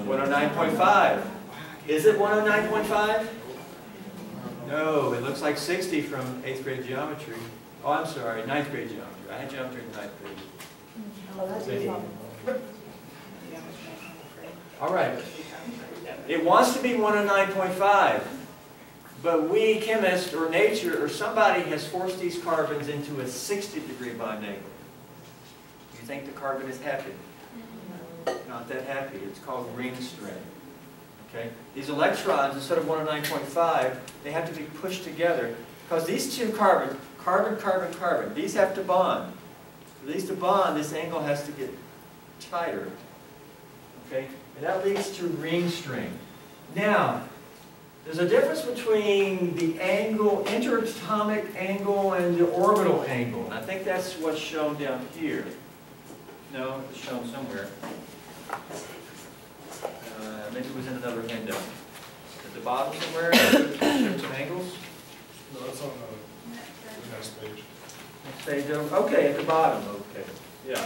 109.5. Is it 109.5? No, it looks like 60 from 8th grade geometry. Oh, I'm sorry, 9th grade geometry. I had geometry in 9th grade. Oh, that's your problem. All right. It wants to be 109.5, but we, chemists, or nature, or somebody has forced these carbons into a 60-degree bond angle. You think the carbon is happy? Not that happy. It's called ring strain. Okay? These electrons, instead of 109.5, they have to be pushed together because these two carbon, carbon, these have to bond. For these to bond, this angle has to get tighter. Okay? And that leads to ring strain. Now, there's a difference between the angle, interatomic angle, and the orbital angle. And I think that's what's shown down here. No, it's shown somewhere. Maybe it was in another handout. At the bottom somewhere, show some angles. No, that's on the next page. Next page, okay, at the bottom, okay, yeah.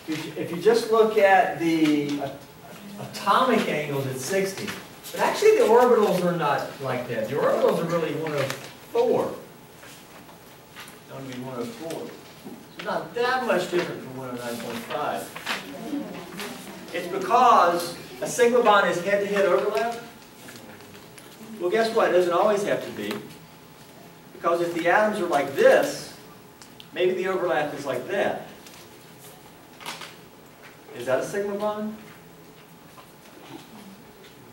If you just look at the atomic angles at 60, but actually the orbitals are not like that. The orbitals are really 104. Don't be 104. It's not that much different from 109.5. It's because a sigma bond is head-to-head overlap. Well, guess what? It doesn't always have to be. Because if the atoms are like this, maybe the overlap is like that. Is that a sigma bond?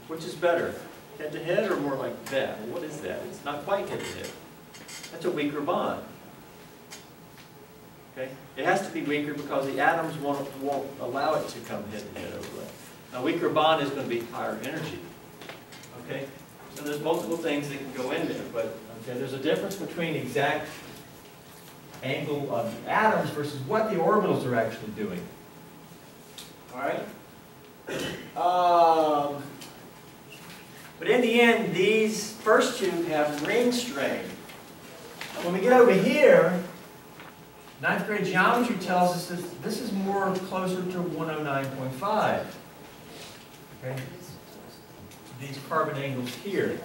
Which is better? Head-to-head or more like that? Well, what is that? It's not quite head-to-head. That's a weaker bond. Okay? It has to be weaker because the atoms won't allow it to come head-to-head overlap. A weaker bond is going to be higher energy. Okay? So there's multiple things that can go in there, but okay, there's a difference between exact angle of the atoms versus what the orbitals are actually doing. All right? But in the end, these first two have ring strain. When we get over here, 9th grade geometry tells us that this is more closer to 109.5. Okay? These carbon angles here.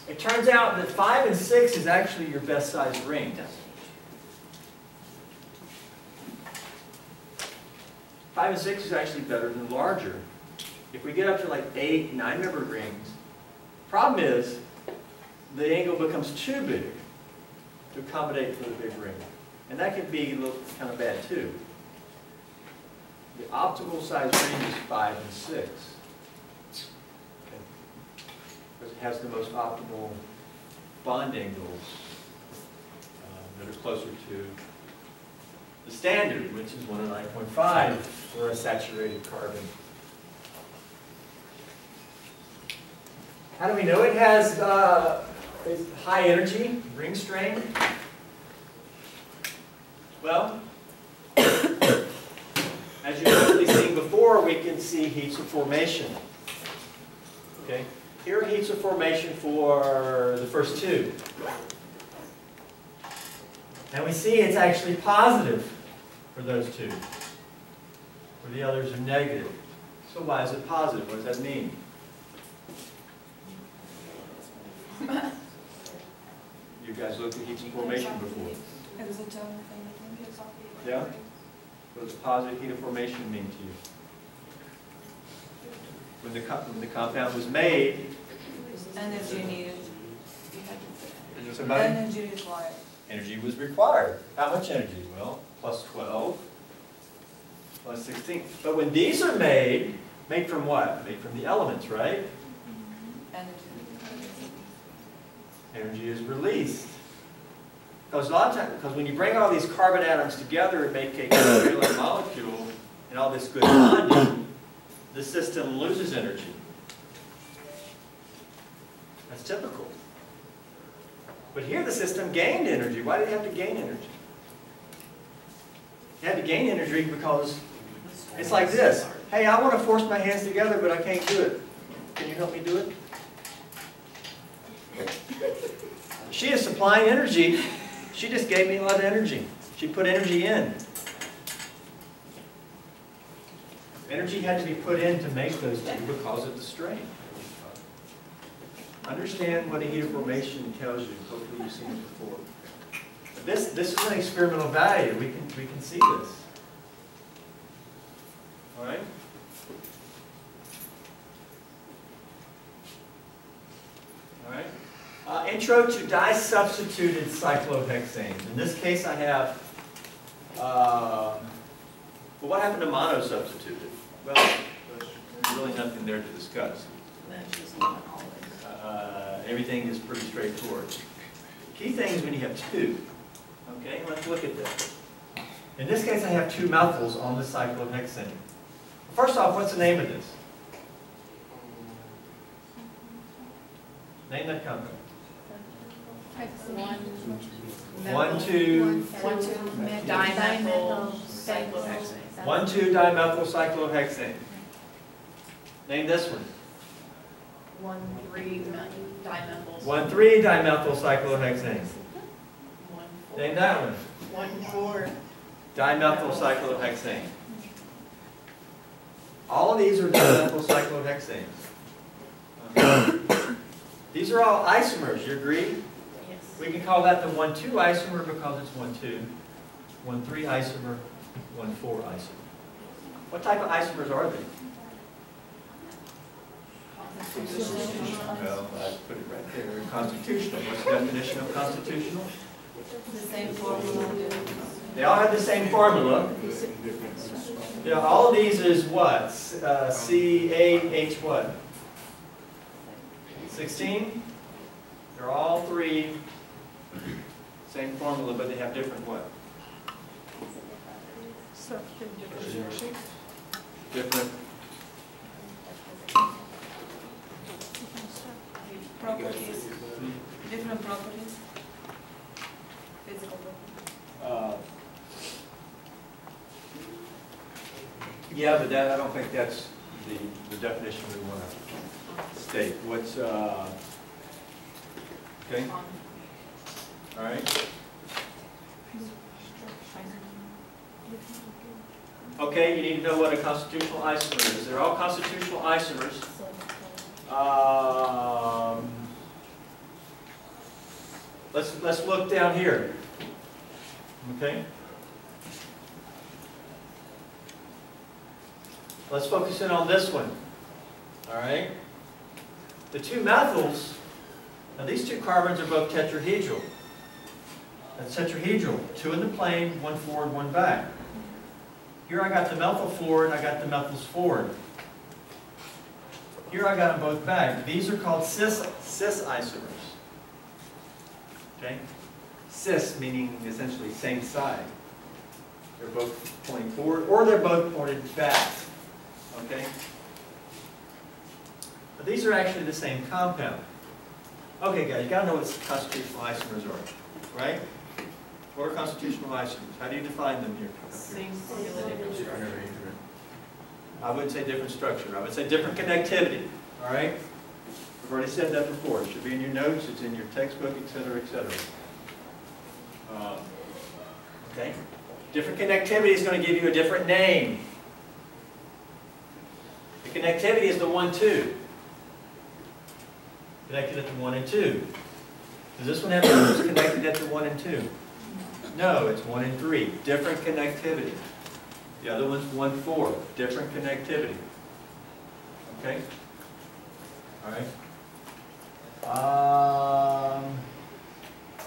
It turns out that 5 and 6 is actually your best size ring. 5 and 6 is actually better than larger. If we get up to like 8, 9-member rings, problem is the angle becomes too big to accommodate for the big ring. And that can be kind of bad too. The optimal size ring is 5 and 6. Okay. Because it has the most optimal bond angles that are closer to the standard, which is 109.5 for a saturated carbon. How do we know it has high energy, ring strain? Well, as you've hopefully seen before, we can see heats of formation. Okay? Here are heats of formation for the first two. And we see it's actually positive for those two, where the others are negative. So why is it positive? What does that mean? You guys looked at heats of formation before. It was a tone thing, I think. Yeah? What does positive heat of formation mean to you? When the compound was made, Energy needed. somebody? Energy required. Energy was required. How much energy? Well, plus 12, plus 16. But when these are made from what? Made from the elements, right? Energy. Energy is released. Because a lot of times, because when you bring all these carbon atoms together and make a covalent molecule and all this good bonding, the system loses energy. That's typical. But here the system gained energy. Why did it have to gain energy? It had to gain energy because it's like this. Hey, I want to force my hands together, but I can't do it. Can you help me do it? She is supplying energy. She just gave me a lot of energy. She put energy in. Energy had to be put in to make those two because of the strain. Understand what a heat of formation tells you. Hopefully you've seen it before. But this is an experimental value. We can see this. All right? All right. Intro to dye-substituted cyclohexanes. In this case, I have, well, what happened to mono-substituted? Well, there's really nothing there to discuss. Everything is pretty straightforward. Key thing is when you have two. Okay, let's look at this. In this case, I have two methyls on the cyclohexane. First off, what's the name of this? Name that compound. 1,2 dimethyl cyclohexane. 1,2-dimethyl cyclohexane. Name this one. 1,3-dimethyl. 1,3-dimethyl cyclohexane. Name that one. 1,4-dimethyl cyclohexane. All of these are dimethyl cyclohexanes. These are all isomers, you agree? Yes. We can call that the 1,2 isomer because it's 1,2. 1,3 isomer, 1,4 isomer. What type of isomers are they? Well, I put it right there. Constitutional. What's the definition of constitutional? The same formula. They all have the same formula. Yeah, all of these is what? CAH what? 16? They're all three same formula, but they have different what? Different Properties. Different properties. Physical properties. Yeah, but that, I don't think that's the definition we want to state. What's, okay? All right. Okay, you need to know what a constitutional isomer is. They're all constitutional isomers. Let's look down here. Okay? Let's focus in on this one. All right? The two methyls, now these two carbons are both tetrahedral. That's tetrahedral. Two in the plane, one forward, one back. Here I got the methyl forward, I got the methyls forward. Here I got them both back. These are called cis isomers. Okay? Cis meaning essentially same side. They're both pointing forward, or they're both pointed back. Okay? But these are actually the same compound. Okay, guys, you got to know what constitutional isomers are, right? What are constitutional isomers? How do you define them here? Same formula, different structure. I wouldn't say different structure. I would say different connectivity. All right? We've already said that before. It should be in your notes. It's in your textbook, etc., etc. Okay? Different connectivity is going to give you a different name. The connectivity is the 1,2. Connected at the 1 and 2. Does this one have numbers connected at the 1 and 2? No, it's 1 and 3. Different connectivity. The other one's 1,4. Different connectivity. Okay? All right.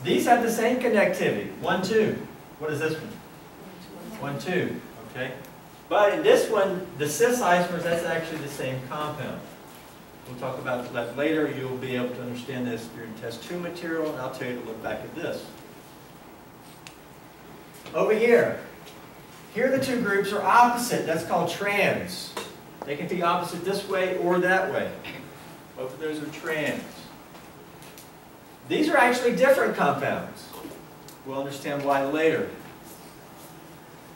These have the same connectivity. 1, 2. What is this one? 1, 2. Okay? But in this one, the cis isomers, that's actually the same compound. We'll talk about that later. You'll be able to understand this during test 2 material, and I'll tell you to look back at this. Over here. Here the two groups are opposite. That's called trans. They can be opposite this way or that way. Both of those are trans. These are actually different compounds. We'll understand why later.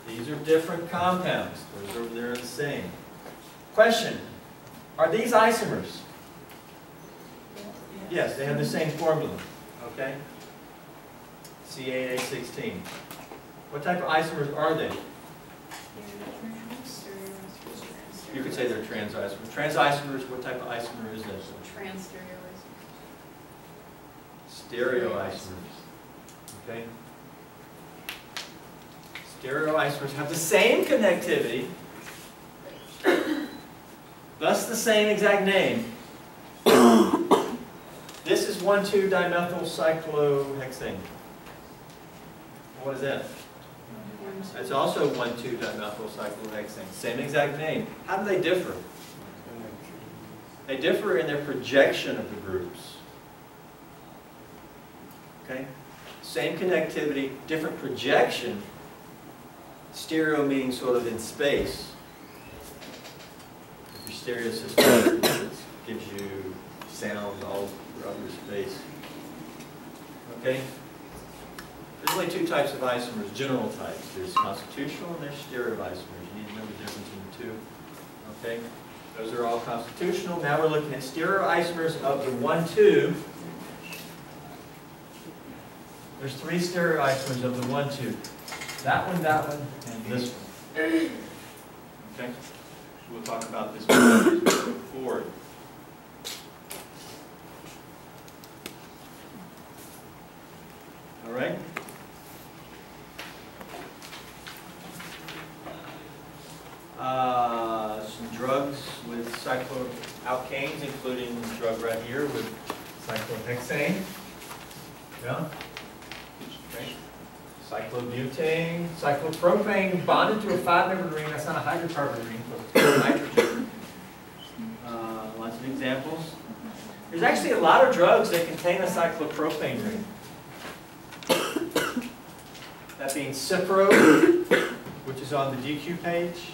These are different compounds. Those over there are the same. Question. Are these isomers? Yes, they have the same formula. Okay? C8H16. What type of isomers are they? You could say they're trans isomers. Trans isomers, what type of isomer is this? Trans Stereoisomers. Okay? Stereoisomers have the same connectivity, thus the same exact name. This is 1,2-dimethyl cyclohexane. What is that? It's also 1,2-dimethyl cyclohexane. Same exact name. How do they differ? They differ in their projection of the groups. Okay? Same connectivity, different projection. Stereo meaning sort of in space. Your stereo system gives you sound all throughout your space. Okay? There's only two types of isomers, general types. There's constitutional and there's stereoisomers. You need to know the difference in the two. Okay? Those are all constitutional. Now we're looking at stereoisomers of the 1,2. There's 3 stereoisomers of the 1,2. That one, and this one. Okay? We'll talk about this one as we go forward. All right? Some drugs with cycloalkanes, including the drug right here with cyclohexane. Yeah. Okay. Cyclobutane, cyclopropane bonded to a 5-membered ring. That's not a hydrocarbon ring, but it's nitrogen. Lots of examples. There's actually a lot of drugs that contain a cyclopropane ring. That being Cipro, which is on the DQ page.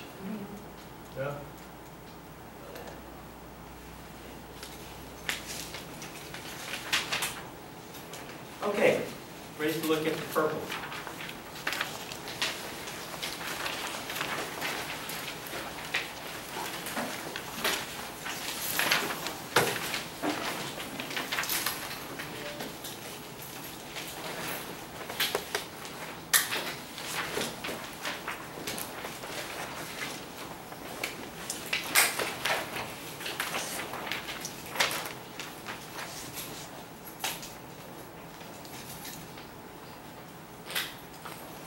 Yeah. Okay, ready to look at the purple.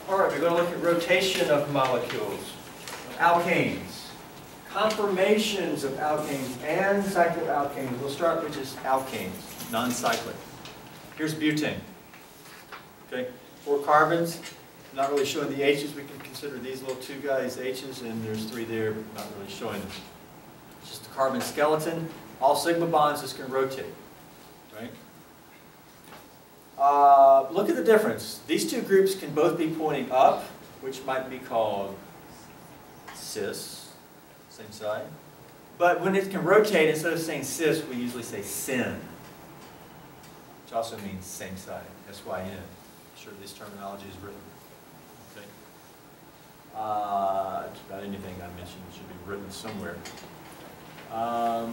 All right, we're going to look at rotation of molecules, alkanes, conformations of alkanes and cycloalkanes. We'll start with just alkanes, non-cyclic. Here's butane. Okay, 4 carbons. Not really showing the H's. We can consider these little 2 guys H's, and there's 3 there, but not really showing them. It's just a carbon skeleton. All sigma bonds just can rotate, right? Look at the difference. These 2 groups can both be pointing up, which might be called cis, same side. But when it can rotate, instead of saying cis, we usually say syn, which also means same side, S-Y-N. I'm sure this terminology is written. Okay. Just about anything I mentioned should be written somewhere. All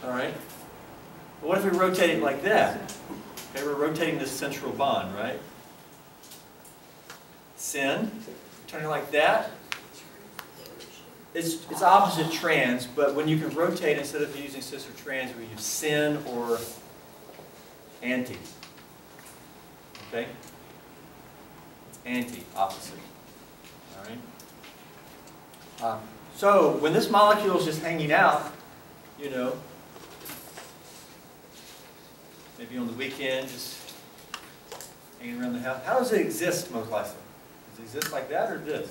right. But what if we rotate it like that? Okay, we're rotating this central bond, right? Syn, turn it like that. It's opposite trans, but when you can rotate, instead of using cis or trans, we use syn or anti. Okay? It's anti, opposite. All right? So when this molecule is just hanging out, you know, maybe on the weekend, just hanging around the house. How does it exist most likely? Does it exist like that or this?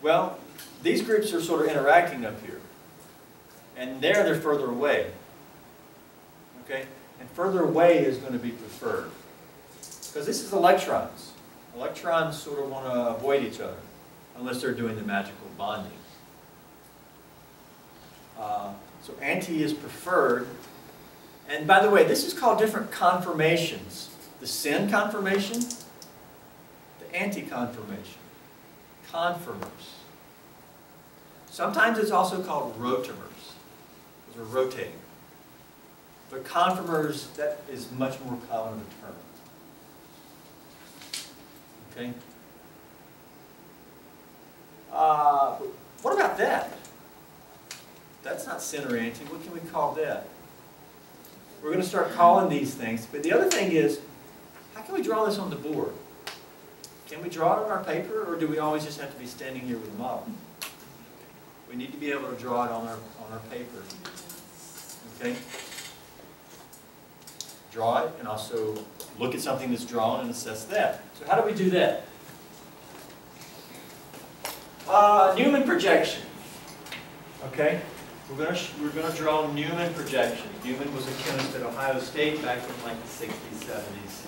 Well, these groups are sort of interacting up here. And there they're further away. Okay? And further away is going to be preferred. Because this is electrons. Electrons sort of want to avoid each other, unless they're doing the magical bonding. So anti is preferred. And by the way, this is called different conformations. The syn conformation, the anti conformation, conformers. Sometimes it's also called rotamers, because we're rotating. But conformers, that is much more common of a term. Okay? What about that? That's not center anti. What can we call that? We're going to start calling these things. But the other thing is, how can we draw this on the board? Can we draw it on our paper, or do we always just have to be standing here with a model? We need to be able to draw it on our paper. Okay? Draw it and also look at something that's drawn and assess that. So how do we do that? Newman projection. Okay? We're going to draw Newman projection. Newman was a chemist at Ohio State back in like the 60s, 70s,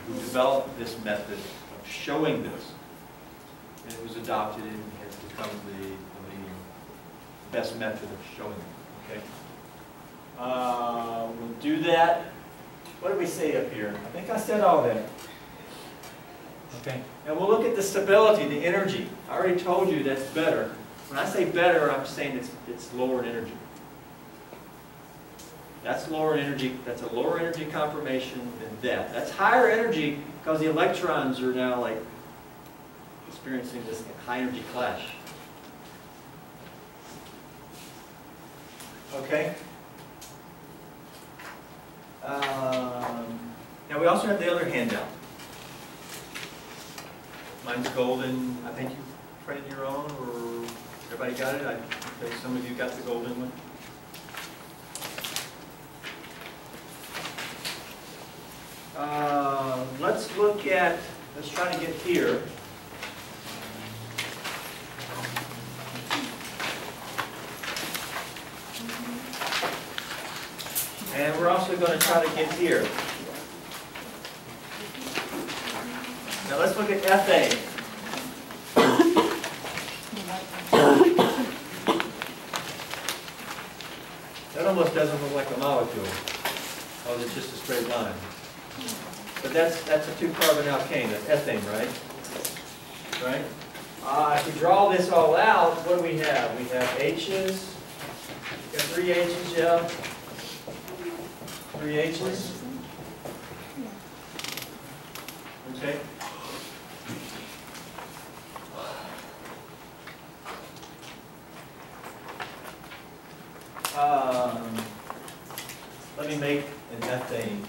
who developed this method of showing this. And it was adopted and has become the best method of showing it. Okay? We'll do that. What did we say up here? I think I said all that. Okay. And we'll look at the stability, the energy. I already told you that's better. When I say better, I'm saying it's lower in energy. That's lower in energy. That's a lower energy conformation than that. That's higher energy because the electrons are now like experiencing this high energy clash. Okay. Now we also have the other handout. Mine's golden. I think you printed your own, or everybody got it? Okay, some of you got the golden one. Let's try to get here. And we're also going to try to get here. Now let's look at ethane. That almost doesn't look like a molecule. Oh, it's just a straight line. But that's a 2-carbon alkane. That's ethane, right? Right? If we draw this all out, what do we have? We have H's. Got 3 H's, yeah. 3 H's. Okay. Let me make an ethane.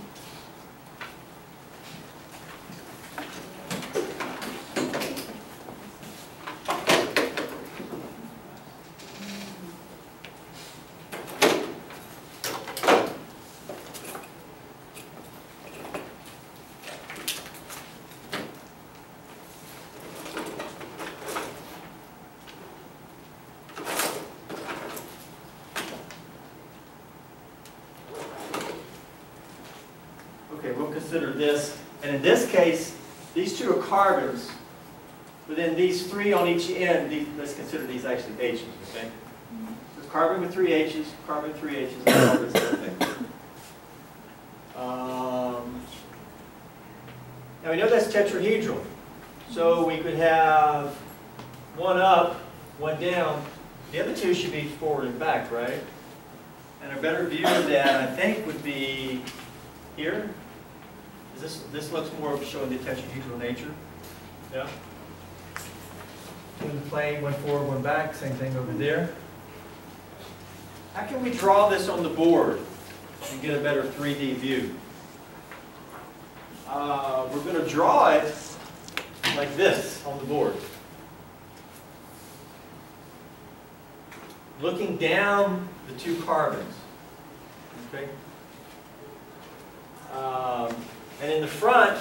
Okay, we'll consider this. And in this case, these 2 are carbons. But then these 3 on each end, let's consider these actually H's, okay? So carbon with 3 H's, carbon 3 H's, and all this other thing. Now we know that's tetrahedral. So we could have 1 up, 1 down. The other 2 should be forward and back, right? And a better view of that, I think, would be here. This looks more of showing the tetrahedral nature. Yeah. In the plane, 1 forward, 1 back. Same thing over there. How can we draw this on the board and get a better 3D view? We're going to draw it like this on the board. Looking down the 2 carbons. Okay. And in the front,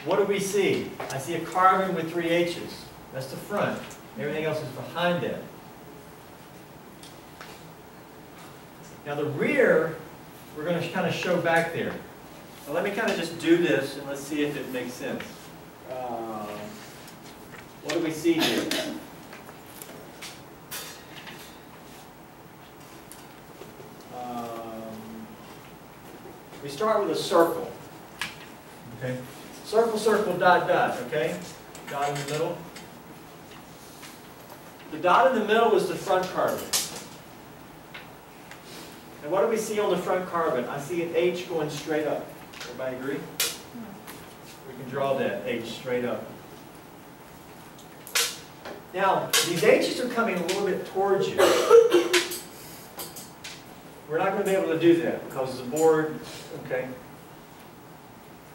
what do we see? I see a carbon with 3 H's. That's the front. Everything else is behind that. Now the rear, we're going to kind of show back there. So let me kind of just do this and let's see if it makes sense. What do we see here? We start with a circle. Okay. Circle, circle, dot, dot. Okay. Dot in the middle. The dot in the middle is the front carbon. And what do we see on the front carbon? I see an H going straight up. Everybody agree? We can draw that H straight up. Now, these H's are coming a little bit towards you. We're not going to be able to do that because the board, okay.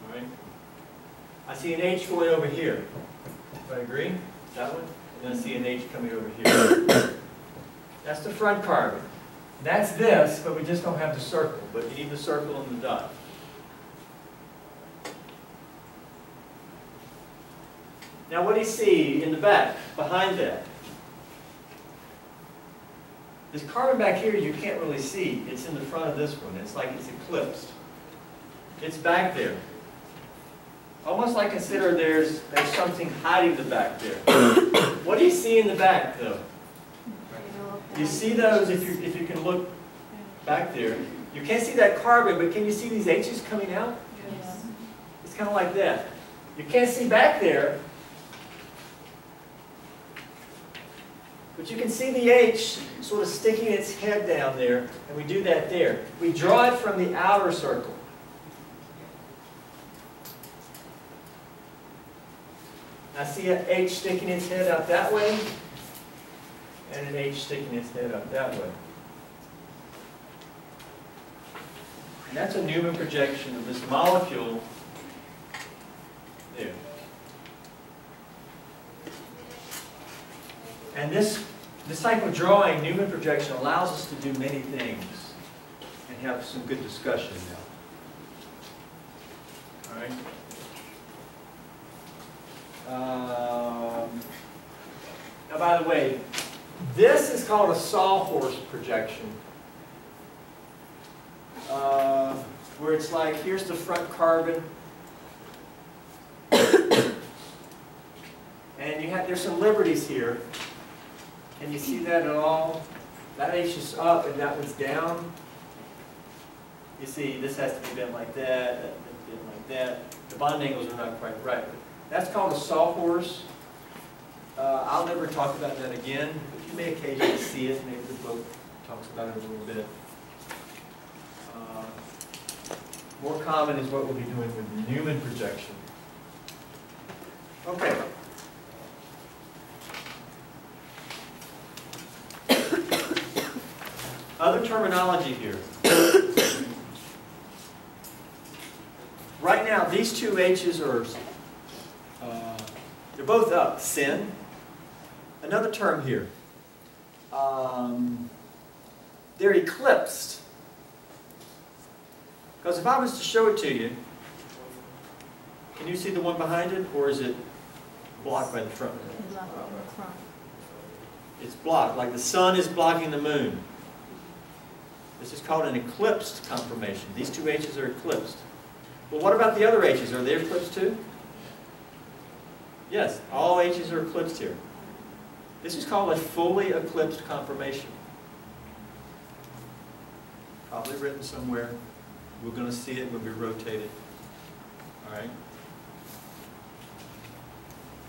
All right. I see an H going over here. Everybody agree? That one? And then I see an H coming over here. That's the front carbon. That's this, but we just don't have the circle. But you need the circle and the dot. Now what do you see in the back, behind that? This carbon back here you can't really see. It's in the front of this one. It's like it's eclipsed. It's back there. Almost like consider there's something hiding the back there. What do you see in the back though? You see those if you can look back there. You can't see that carbon, but can you see these H's coming out? Yes. It's kind of like that. You can't see back there, but you can see the H sort of sticking its head down there, and we do that there. We draw it from the outer circle. I see an H sticking its head out that way, and an H sticking its head out that way. And that's a Newman projection of this molecule there. And this type of drawing, Newman projection, allows us to do many things and have some good discussion now. All right. Now, by the way, this is called a sawhorse projection, where it's like, here's the front carbon, and there's some liberties here. Can you see that at all? That H is up and that one's down. You see, this has to be bent like that, that bent like that. The bond angles are not quite right. That's called a sawhorse. I'll never talk about that again, but you may occasionally see it. Maybe the book talks about it a little bit. More common is what we'll be doing with the Newman projection. Okay. Other terminology here. Right now, these two H's are, they're both up. Sin. Another term here. They're eclipsed. Because if I was to show it to you, can you see the one behind it, or is it blocked by the front? It's blocked, like the sun is blocking the moon. This is called an eclipsed conformation. These two H's are eclipsed. Well, what about the other H's? Are they eclipsed too? Yes, all H's are eclipsed here. This is called a fully eclipsed conformation. Probably written somewhere. We're going to see it when we rotate it. All right.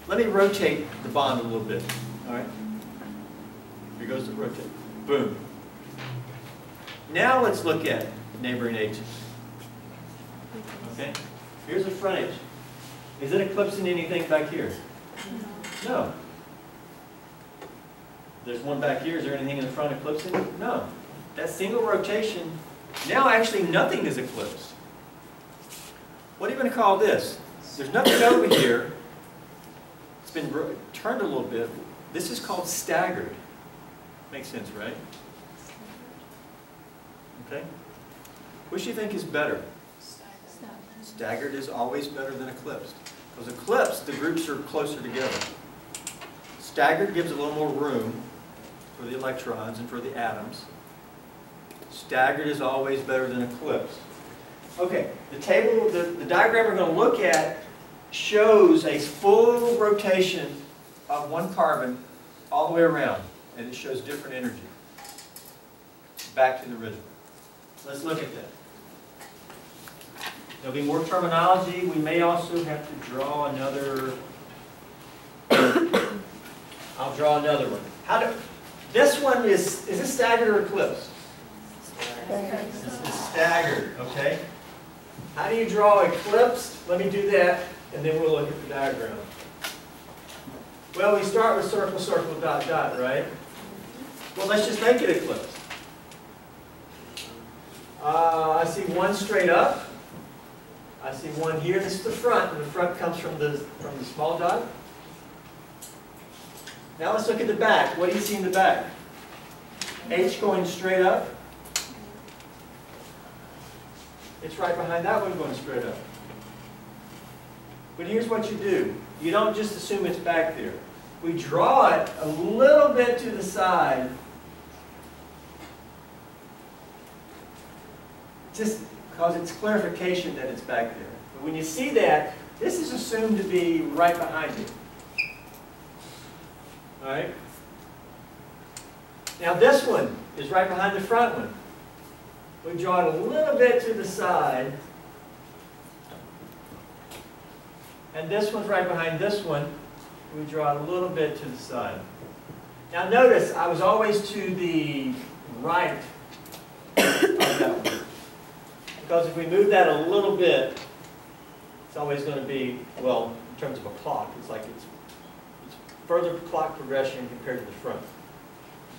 Let me rotate the bond a little bit. All right. Here goes the rotate. Boom. Now let's look at neighboring H's. Okay. Here's the front H. Is it eclipsing anything back here? No. There's one back here. Is there anything in the front eclipsing? No. That single rotation, now actually nothing is eclipsed. What are you going to call this? There's nothing over here. It's been turned a little bit. This is called staggered. Makes sense, right? Okay. Which do you think is better? Staggered is always better than eclipsed. Because eclipsed, the groups are closer together. Staggered gives a little more room for the electrons and for the atoms. Staggered is always better than eclipsed. Okay, the table, the diagram we're going to look at shows a full rotation of one carbon all the way around. And it shows different energy. Back to the original. Let's look at that. There'll be more terminology. We may also have to draw another. I'll draw another one. This one is this staggered or eclipsed? This is staggered, okay? How do you draw eclipsed? Let me do that, and then we'll look at the diagram. Well, we start with circle, circle, dot, dot, right? Well, let's just make it eclipsed. I see one straight up. I see one here. This is the front, and the front comes from the small dot. Now let's look at the back. What do you see in the back? H going straight up. It's right behind that one going straight up. But here's what you do. You don't just assume it's back there. We draw it a little bit to the side. Just because it's clarification that it's back there. But when you see that, this is assumed to be right behind it. All right? Now this one is right behind the front one. We draw it a little bit to the side. And this one's right behind this one. We draw it a little bit to the side. Now notice, I was always to the right of that one. Because if we move that a little bit, it's always going to be, well, in terms of a clock, it's like it's further clock progression compared to the front.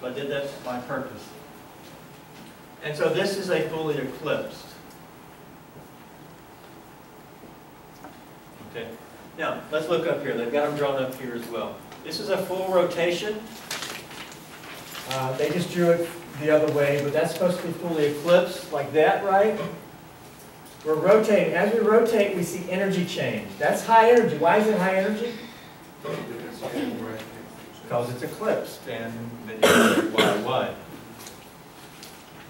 So I did that by purpose. And so this is a fully eclipsed. Okay. Now, let's look up here. They've got them drawn up here as well. This is a full rotation. They just drew it the other way, but that's supposed to be fully eclipsed, like that, right? We're rotating. As we rotate, we see energy change. That's high energy. Why is it high energy? Because it's eclipsed, and then you why?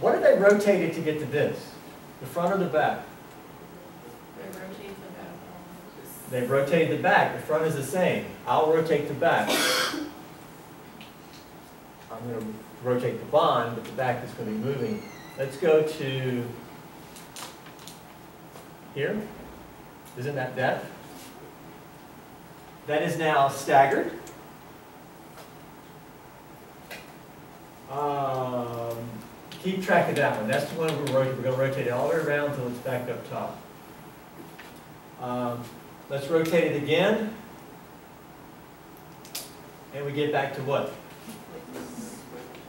What did they rotate it to get to this? The front or the back? They've rotated the back. The front is the same. I'll rotate the back. I'm going to rotate the bond, but the back is going to be moving. Let's go to here. Isn't that depth? That is now staggered. Keep track of that one. That's the one we're going to rotate it all the way around until it's back up top. Let's rotate it again. And we get back to what?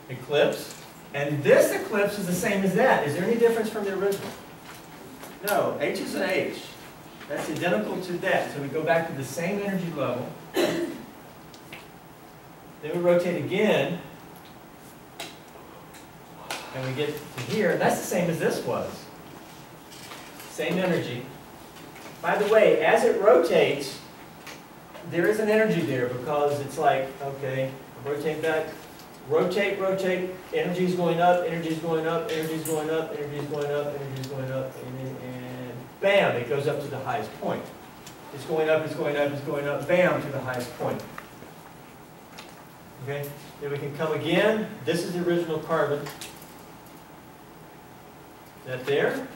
Eclipse. And this eclipse is the same as that. Is there any difference from the original? No. H is an H. That's identical to that. So we go back to the same energy level. Then we rotate again. And we get to here. And that's the same as this was. Same energy. By the way, as it rotates, there is an energy there because it's like, okay, rotate back, rotate, rotate, energy's going up, energy's going up, energy's going up, energy's going up, energy's going up, and bam, it goes up to the highest point. It's going up, it's going up, it's going up, bam, to the highest point. Okay, then we can come again. This is the original carbon. That there.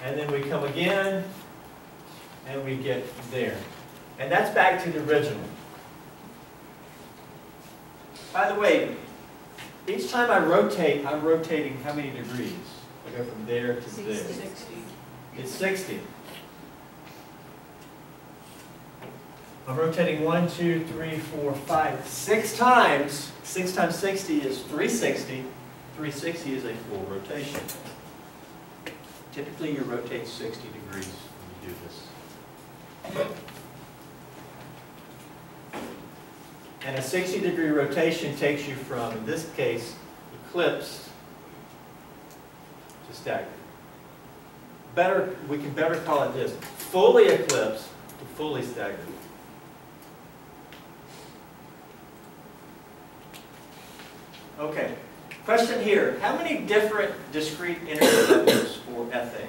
And then we come again, and we get there. And that's back to the original. By the way, each time I rotate, I'm rotating how many degrees? I go from there to there. 60. It's 60. I'm rotating 1, 2, 3, 4, 5, 6 times. 6 times 60 is 360. 360 is a full rotation. Typically, you rotate 60 degrees when you do this. And a 60-degree rotation takes you from, in this case, eclipsed to staggered. We can better call it this: fully eclipsed to fully staggered. Okay. Question here, how many different discrete energy levels for ethane?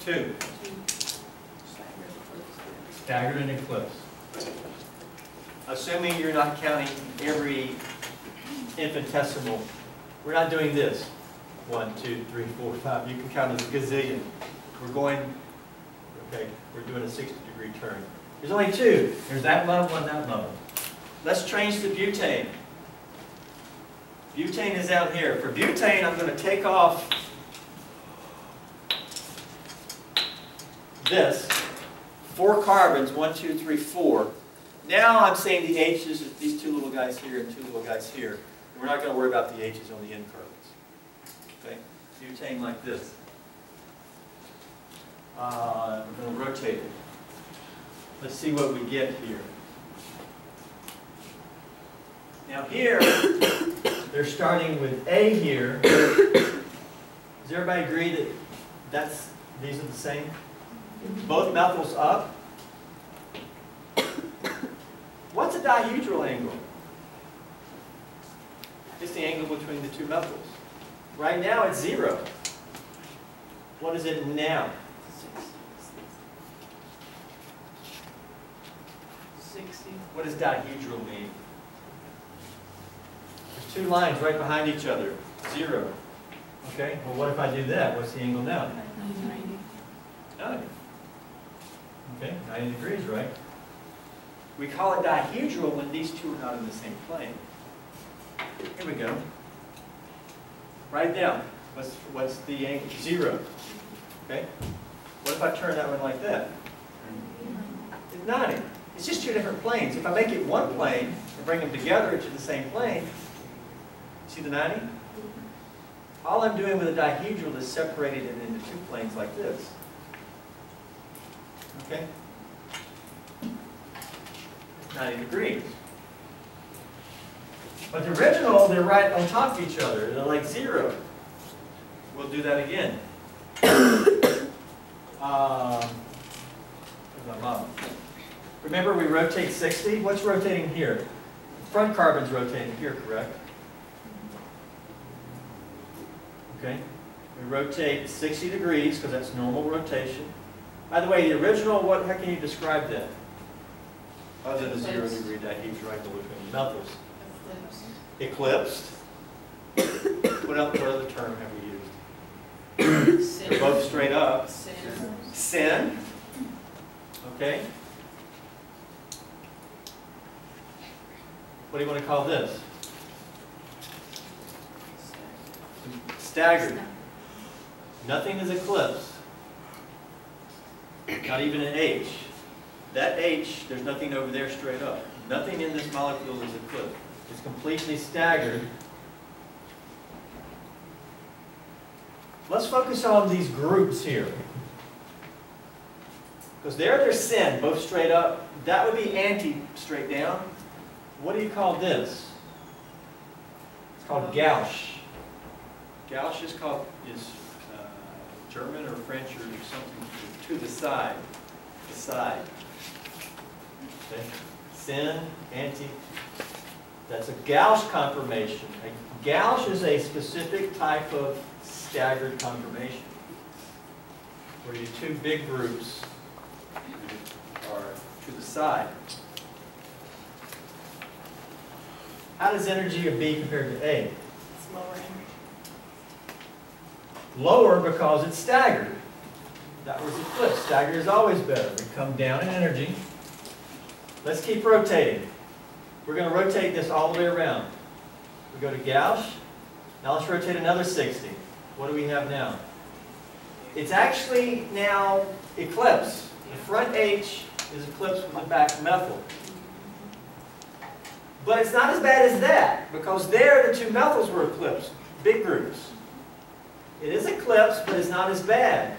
2. Staggered and eclipsed. Assuming you're not counting every infinitesimal. We're not doing this. 1, 2, 3, 4, 5. You can count as a gazillion. We're going, okay, we're doing a 60-degree turn. There's only 2. There's that level and that level. Let's change to butane. Butane is out here. For butane, I'm going to take off this. 4 carbons, 1, 2, 3, 4. Now I'm saying the H's is these 2 little guys here and 2 little guys here. And we're not going to worry about the H's on the end carbons. Okay? Butane like this. We're going to rotate it. Let's see what we get here. Now here, they're starting with A here. Does everybody agree that these are the same? Both methyls up. What's a dihedral angle? It's the angle between the 2 methyls. Right now it's 0. What is it now? 60. What does dihedral mean? There's 2 lines right behind each other. 0. Okay, well what if I do that? What's the angle now? 90. Okay, 90 degrees, right? We call it dihedral when these 2 are not in the same plane. Here we go. Write it down. What's the angle? 0. Okay? What if I turn that one like that? It's 90. It's just 2 different planes. If I make it one plane and bring them together into the same plane, see the 90? All I'm doing with a dihedral is separating it into 2 planes like this. Okay? 90 degrees. But the original, they're right on top of each other. They're like 0. We'll do that again. Where's my mom? Remember we rotate 60? What's rotating here? The front carbon's rotating here, correct? Okay. We rotate 60 degrees because that's normal rotation. By the way, the original, how can you describe that? Other than a 0 degree dihedral angle between the methyls. Eclipsed. What other term have we used? They're both straight up. Sin. Okay. What do you want to call this? Staggered. Nothing is eclipsed. Not even an H. That H, there's nothing over there straight up. Nothing in this molecule is eclipsed. It's completely staggered. Let's focus on these groups here. Because they're sin, both straight up. That would be anti straight down. What do you call this? It's called gauche. Gauche is German or French or something to the side. The side. Okay. Sin, anti. That's a gauche conformation. A gauche is a specific type of staggered conformation where your 2 big groups are to the side. How does energy of B compare to A? It's lower energy. Lower because it's staggered. That was eclipsed. Staggered is always better. We come down in energy. Let's keep rotating. We're going to rotate this all the way around. We go to gauche. Now let's rotate another 60. What do we have now? It's actually now eclipsed. The front H is eclipsed with the back methyl. But it's not as bad as that, because there the 2 methyls were eclipsed, big groups. It is eclipsed, but it's not as bad.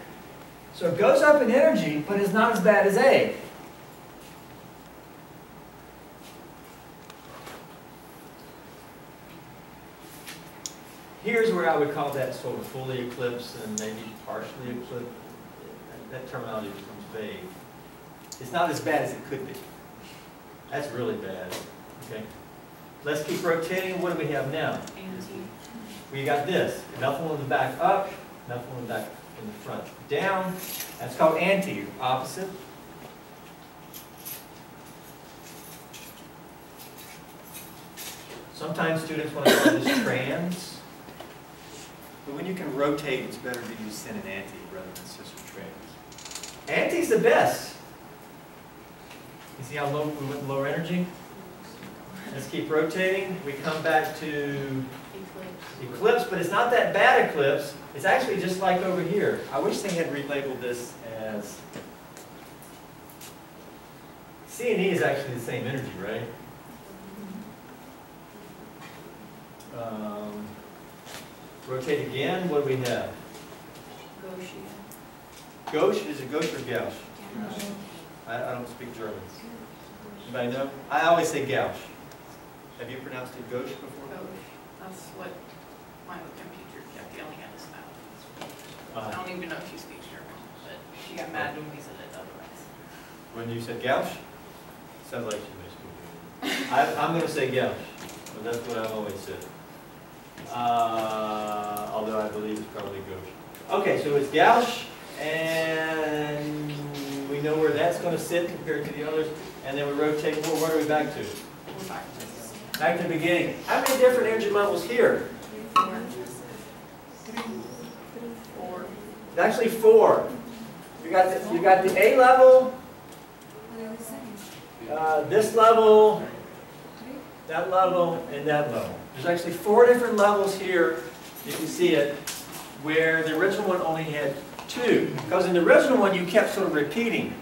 So it goes up in energy, but it's not as bad as A. Here's where I would call that sort of fully eclipsed and maybe partially eclipsed. That terminology becomes vague. It's not as bad as it could be. That's really bad. Okay. Let's keep rotating. What do we have now? We got this. Methyl in the back up, methyl in the back in the front down. That's called anti, opposite. Sometimes students want to call this trans. But when you can rotate, it's better to use sin and anti rather than cis or trans. Anti's the best. You see how low we went lower energy? Let's keep rotating. We come back to Eclipse, but it's not that bad eclipse. It's actually just like over here. I wish they had relabeled this as... C and E is actually the same energy, right? Rotate again, what do we have? Gauche, is it gauche or gauche? I don't speak German. Anybody know? I always say gauche. Have you pronounced it gauche before? That's what my other teacher kept yelling at us about. I don't even know if she speaks German, but she got mad when we said it otherwise. When you said gauche? Sounds like she may speak German. I'm going to say gauche, but that's what I've always said. Although I believe it's probably gauche. Okay, so it's gauche, and we know where that's going to sit compared to the others. And then we rotate more. What are we back to? We're back to this. Back to the beginning. How many different energy levels here? 4. It's actually 4. You got the A level, this level, that level, and that level. There's actually 4 different levels here. You can see it, where the original one only had 2. Because in the original one, you kept sort of repeating.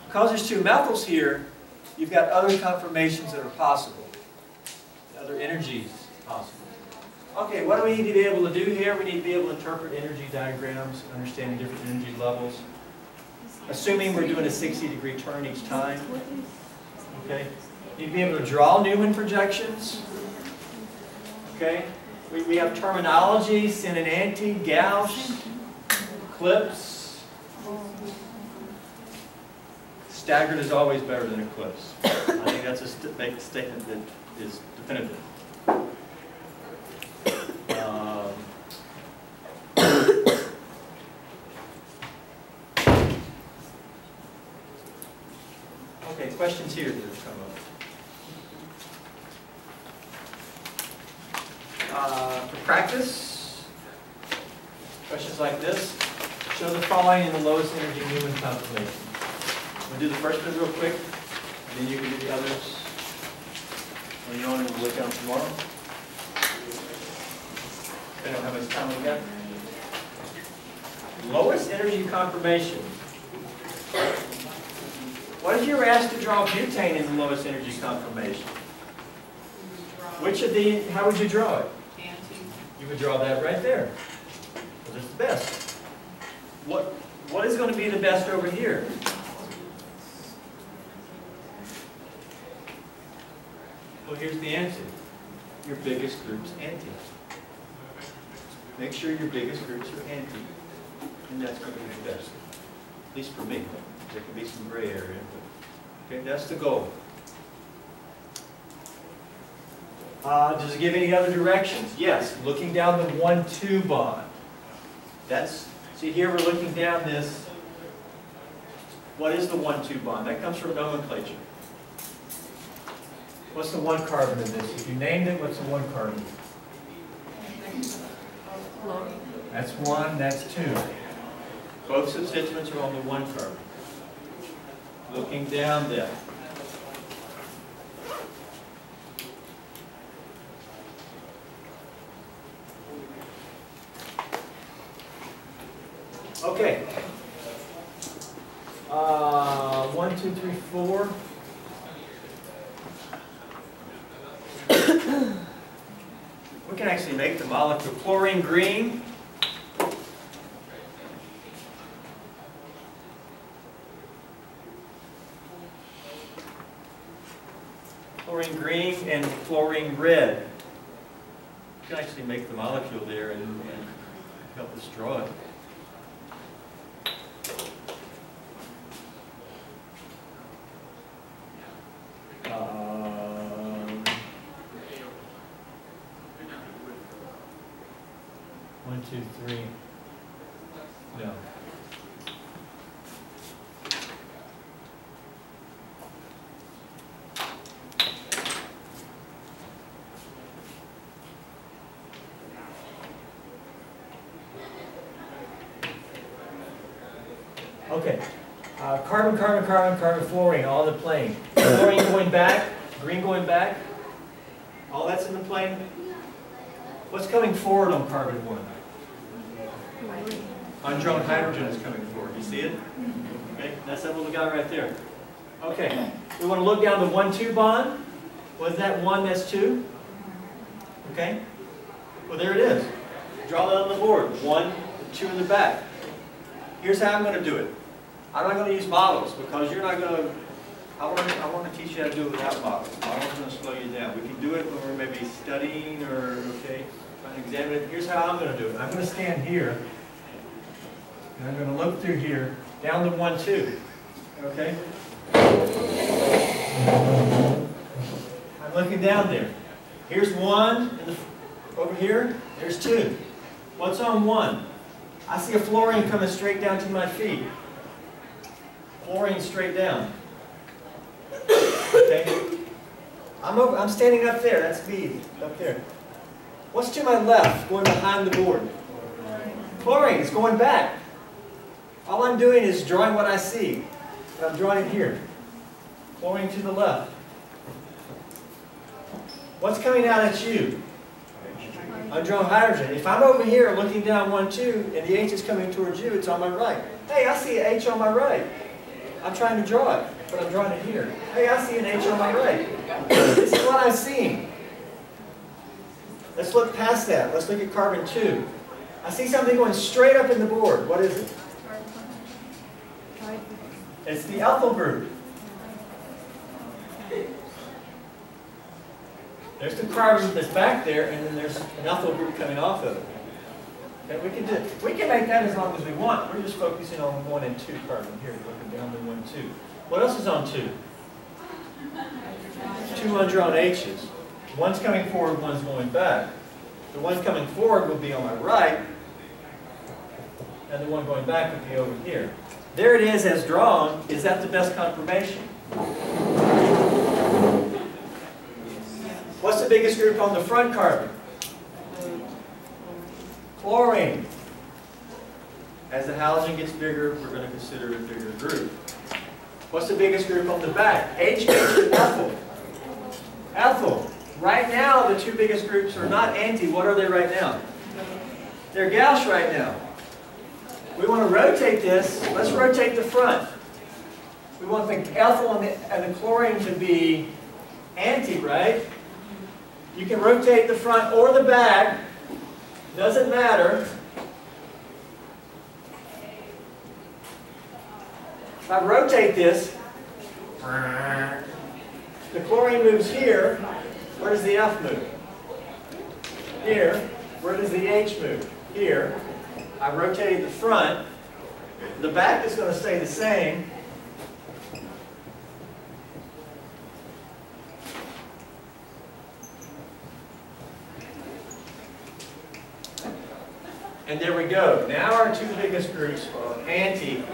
Because there's 2 methyls here, you've got other conformations that are possible. Other energies possible. Okay, what do we need to be able to do here? We need to be able to interpret energy diagrams, understanding different energy levels. Assuming we're doing a 60-degree turn each time. Okay? You need to be able to draw Newman projections. Okay? We have terminology, sin and anti, gauche, eclipse. Staggered is always better than eclipse. I think that's a statement that is definitive. Okay, questions here that have come up. For practice, questions like this. Show the following in the lowest energy Newman conformation. We'll do the first bit real quick, then you can do the others later on, and we'll look at them tomorrow. Depending on how much time we got. Lowest energy conformation. What if you were asked to draw butane in the lowest energy conformation? Which of the, how would you draw it? You would draw that right there. Because it's the best. What is going to be the best over here? Well, here's the answer. Your biggest group's anti. Make sure your biggest groups are anti. And that's going to be the best. At least for me. There can be some gray area. But, okay, that's the goal. Does it give any other directions? Yes. Looking down the 1,2 bond. That's, see here we're looking down this. What is the 1,2 bond? That comes from nomenclature. What's the 1 carbon in this? If you named it, what's the 1 carbon? That's 1, that's 2. Both substituents are on the 1 carbon. Looking down there. Okay. 1, 2, 3, 4. We can actually make the molecule chlorine green. Chlorine green and chlorine red. You can actually make the molecule there and help us draw it. One, two, three. No. Okay. Carbon, carbon, carbon, carbon, fluorine, all in the plane. Fluorine going back, green going back. All that's in the plane. What's coming forward on carbon 1? Undrawn hydrogen is coming forward. You see it? Okay, that's that little guy right there. Okay, we want to look down the 1-2 bond. Was that 1, that's 2? Okay? Well, there it is. Draw that on the board. 1, 2 in the back. Here's how I'm going to do it. I'm not going to use models because you're not going to, I want to teach you how to do it without models. Models are going to slow you down. We can do it when we're maybe studying or, okay, trying to examine it. Here's how I'm going to do it. I'm going to stand here, and I'm going to look through here, down to 1, 2. Okay? I'm looking down there. Here's 1, and over here, there's 2. What's on 1? I see a fluorine coming straight down to my feet. Fluorine straight down. Okay? I'm standing up there. That's me, up there. What's to my left, going behind the board? Chlorine is going back. All I'm doing is drawing what I see. And I'm drawing it here. Chlorine to the left. What's coming out at you? Undrawn hydrogen. If I'm over here looking down 1, 2, and the H is coming towards you, it's on my right. Hey, I see an H on my right. I'm trying to draw it, but I'm drawing it here. Hey, I see an H on my right. This is what I'm seeing. Let's look past that. Let's look at carbon 2. I see something going straight up in the board. What is it? It's the alpha group. There's the carbon that's back there, and then there's an alpha group coming off of it. Okay, we can make that as long as we want. We're just focusing on 1 and 2 carbon here, looking down to 1, 2. What else is on 2? 2 undrawn H's. One's coming forward, one's going back. The one coming forward will be on my right, and the one going back would be over here. There it is as drawn. Is that the best conformation? What's the biggest group on the front carbon? Chlorine. As the halogen gets bigger, we're going to consider it a bigger group. What's the biggest group on the back? H, ethyl. Ethyl. Right now, the 2 biggest groups are not anti. What are they right now? They're Gauss right now. We want to rotate this. Let's rotate the front. We want the ethyl and the chlorine to be anti, right? You can rotate the front or the back. Doesn't matter. If I rotate this, the chlorine moves here. Where does the F move? Here. Where does the H move? Here. I rotated the front. The back is going to stay the same. And there we go. Now our 2 biggest groups are anti,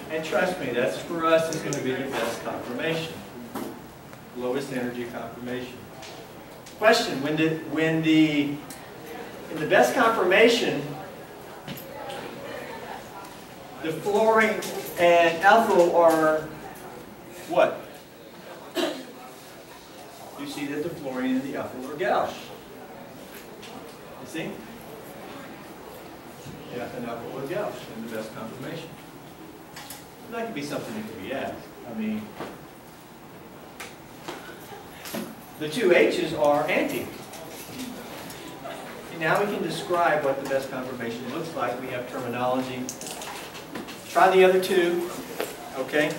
and trust me, that's for us is going to be the best conformation. Lowest energy conformation. Question, in the best conformation, the fluorine and ethyl are what? You see that the fluorine and the ethyl are Gauss. You see? Yeah, and ethyl are Gauss in the best conformation. That could be something that could be asked. I mean, the 2 H's are anti. And now we can describe what the best conformation looks like. We have terminology. Try the other 2, okay?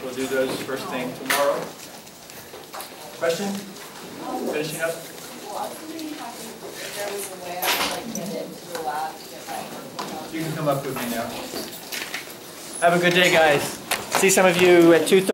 We'll do those first thing tomorrow. Question? Finishing up? Well, I was thinking if there was a way I could get into the lab to get my. You can come up with me now. Have a good day, guys. See some of you at 2:30.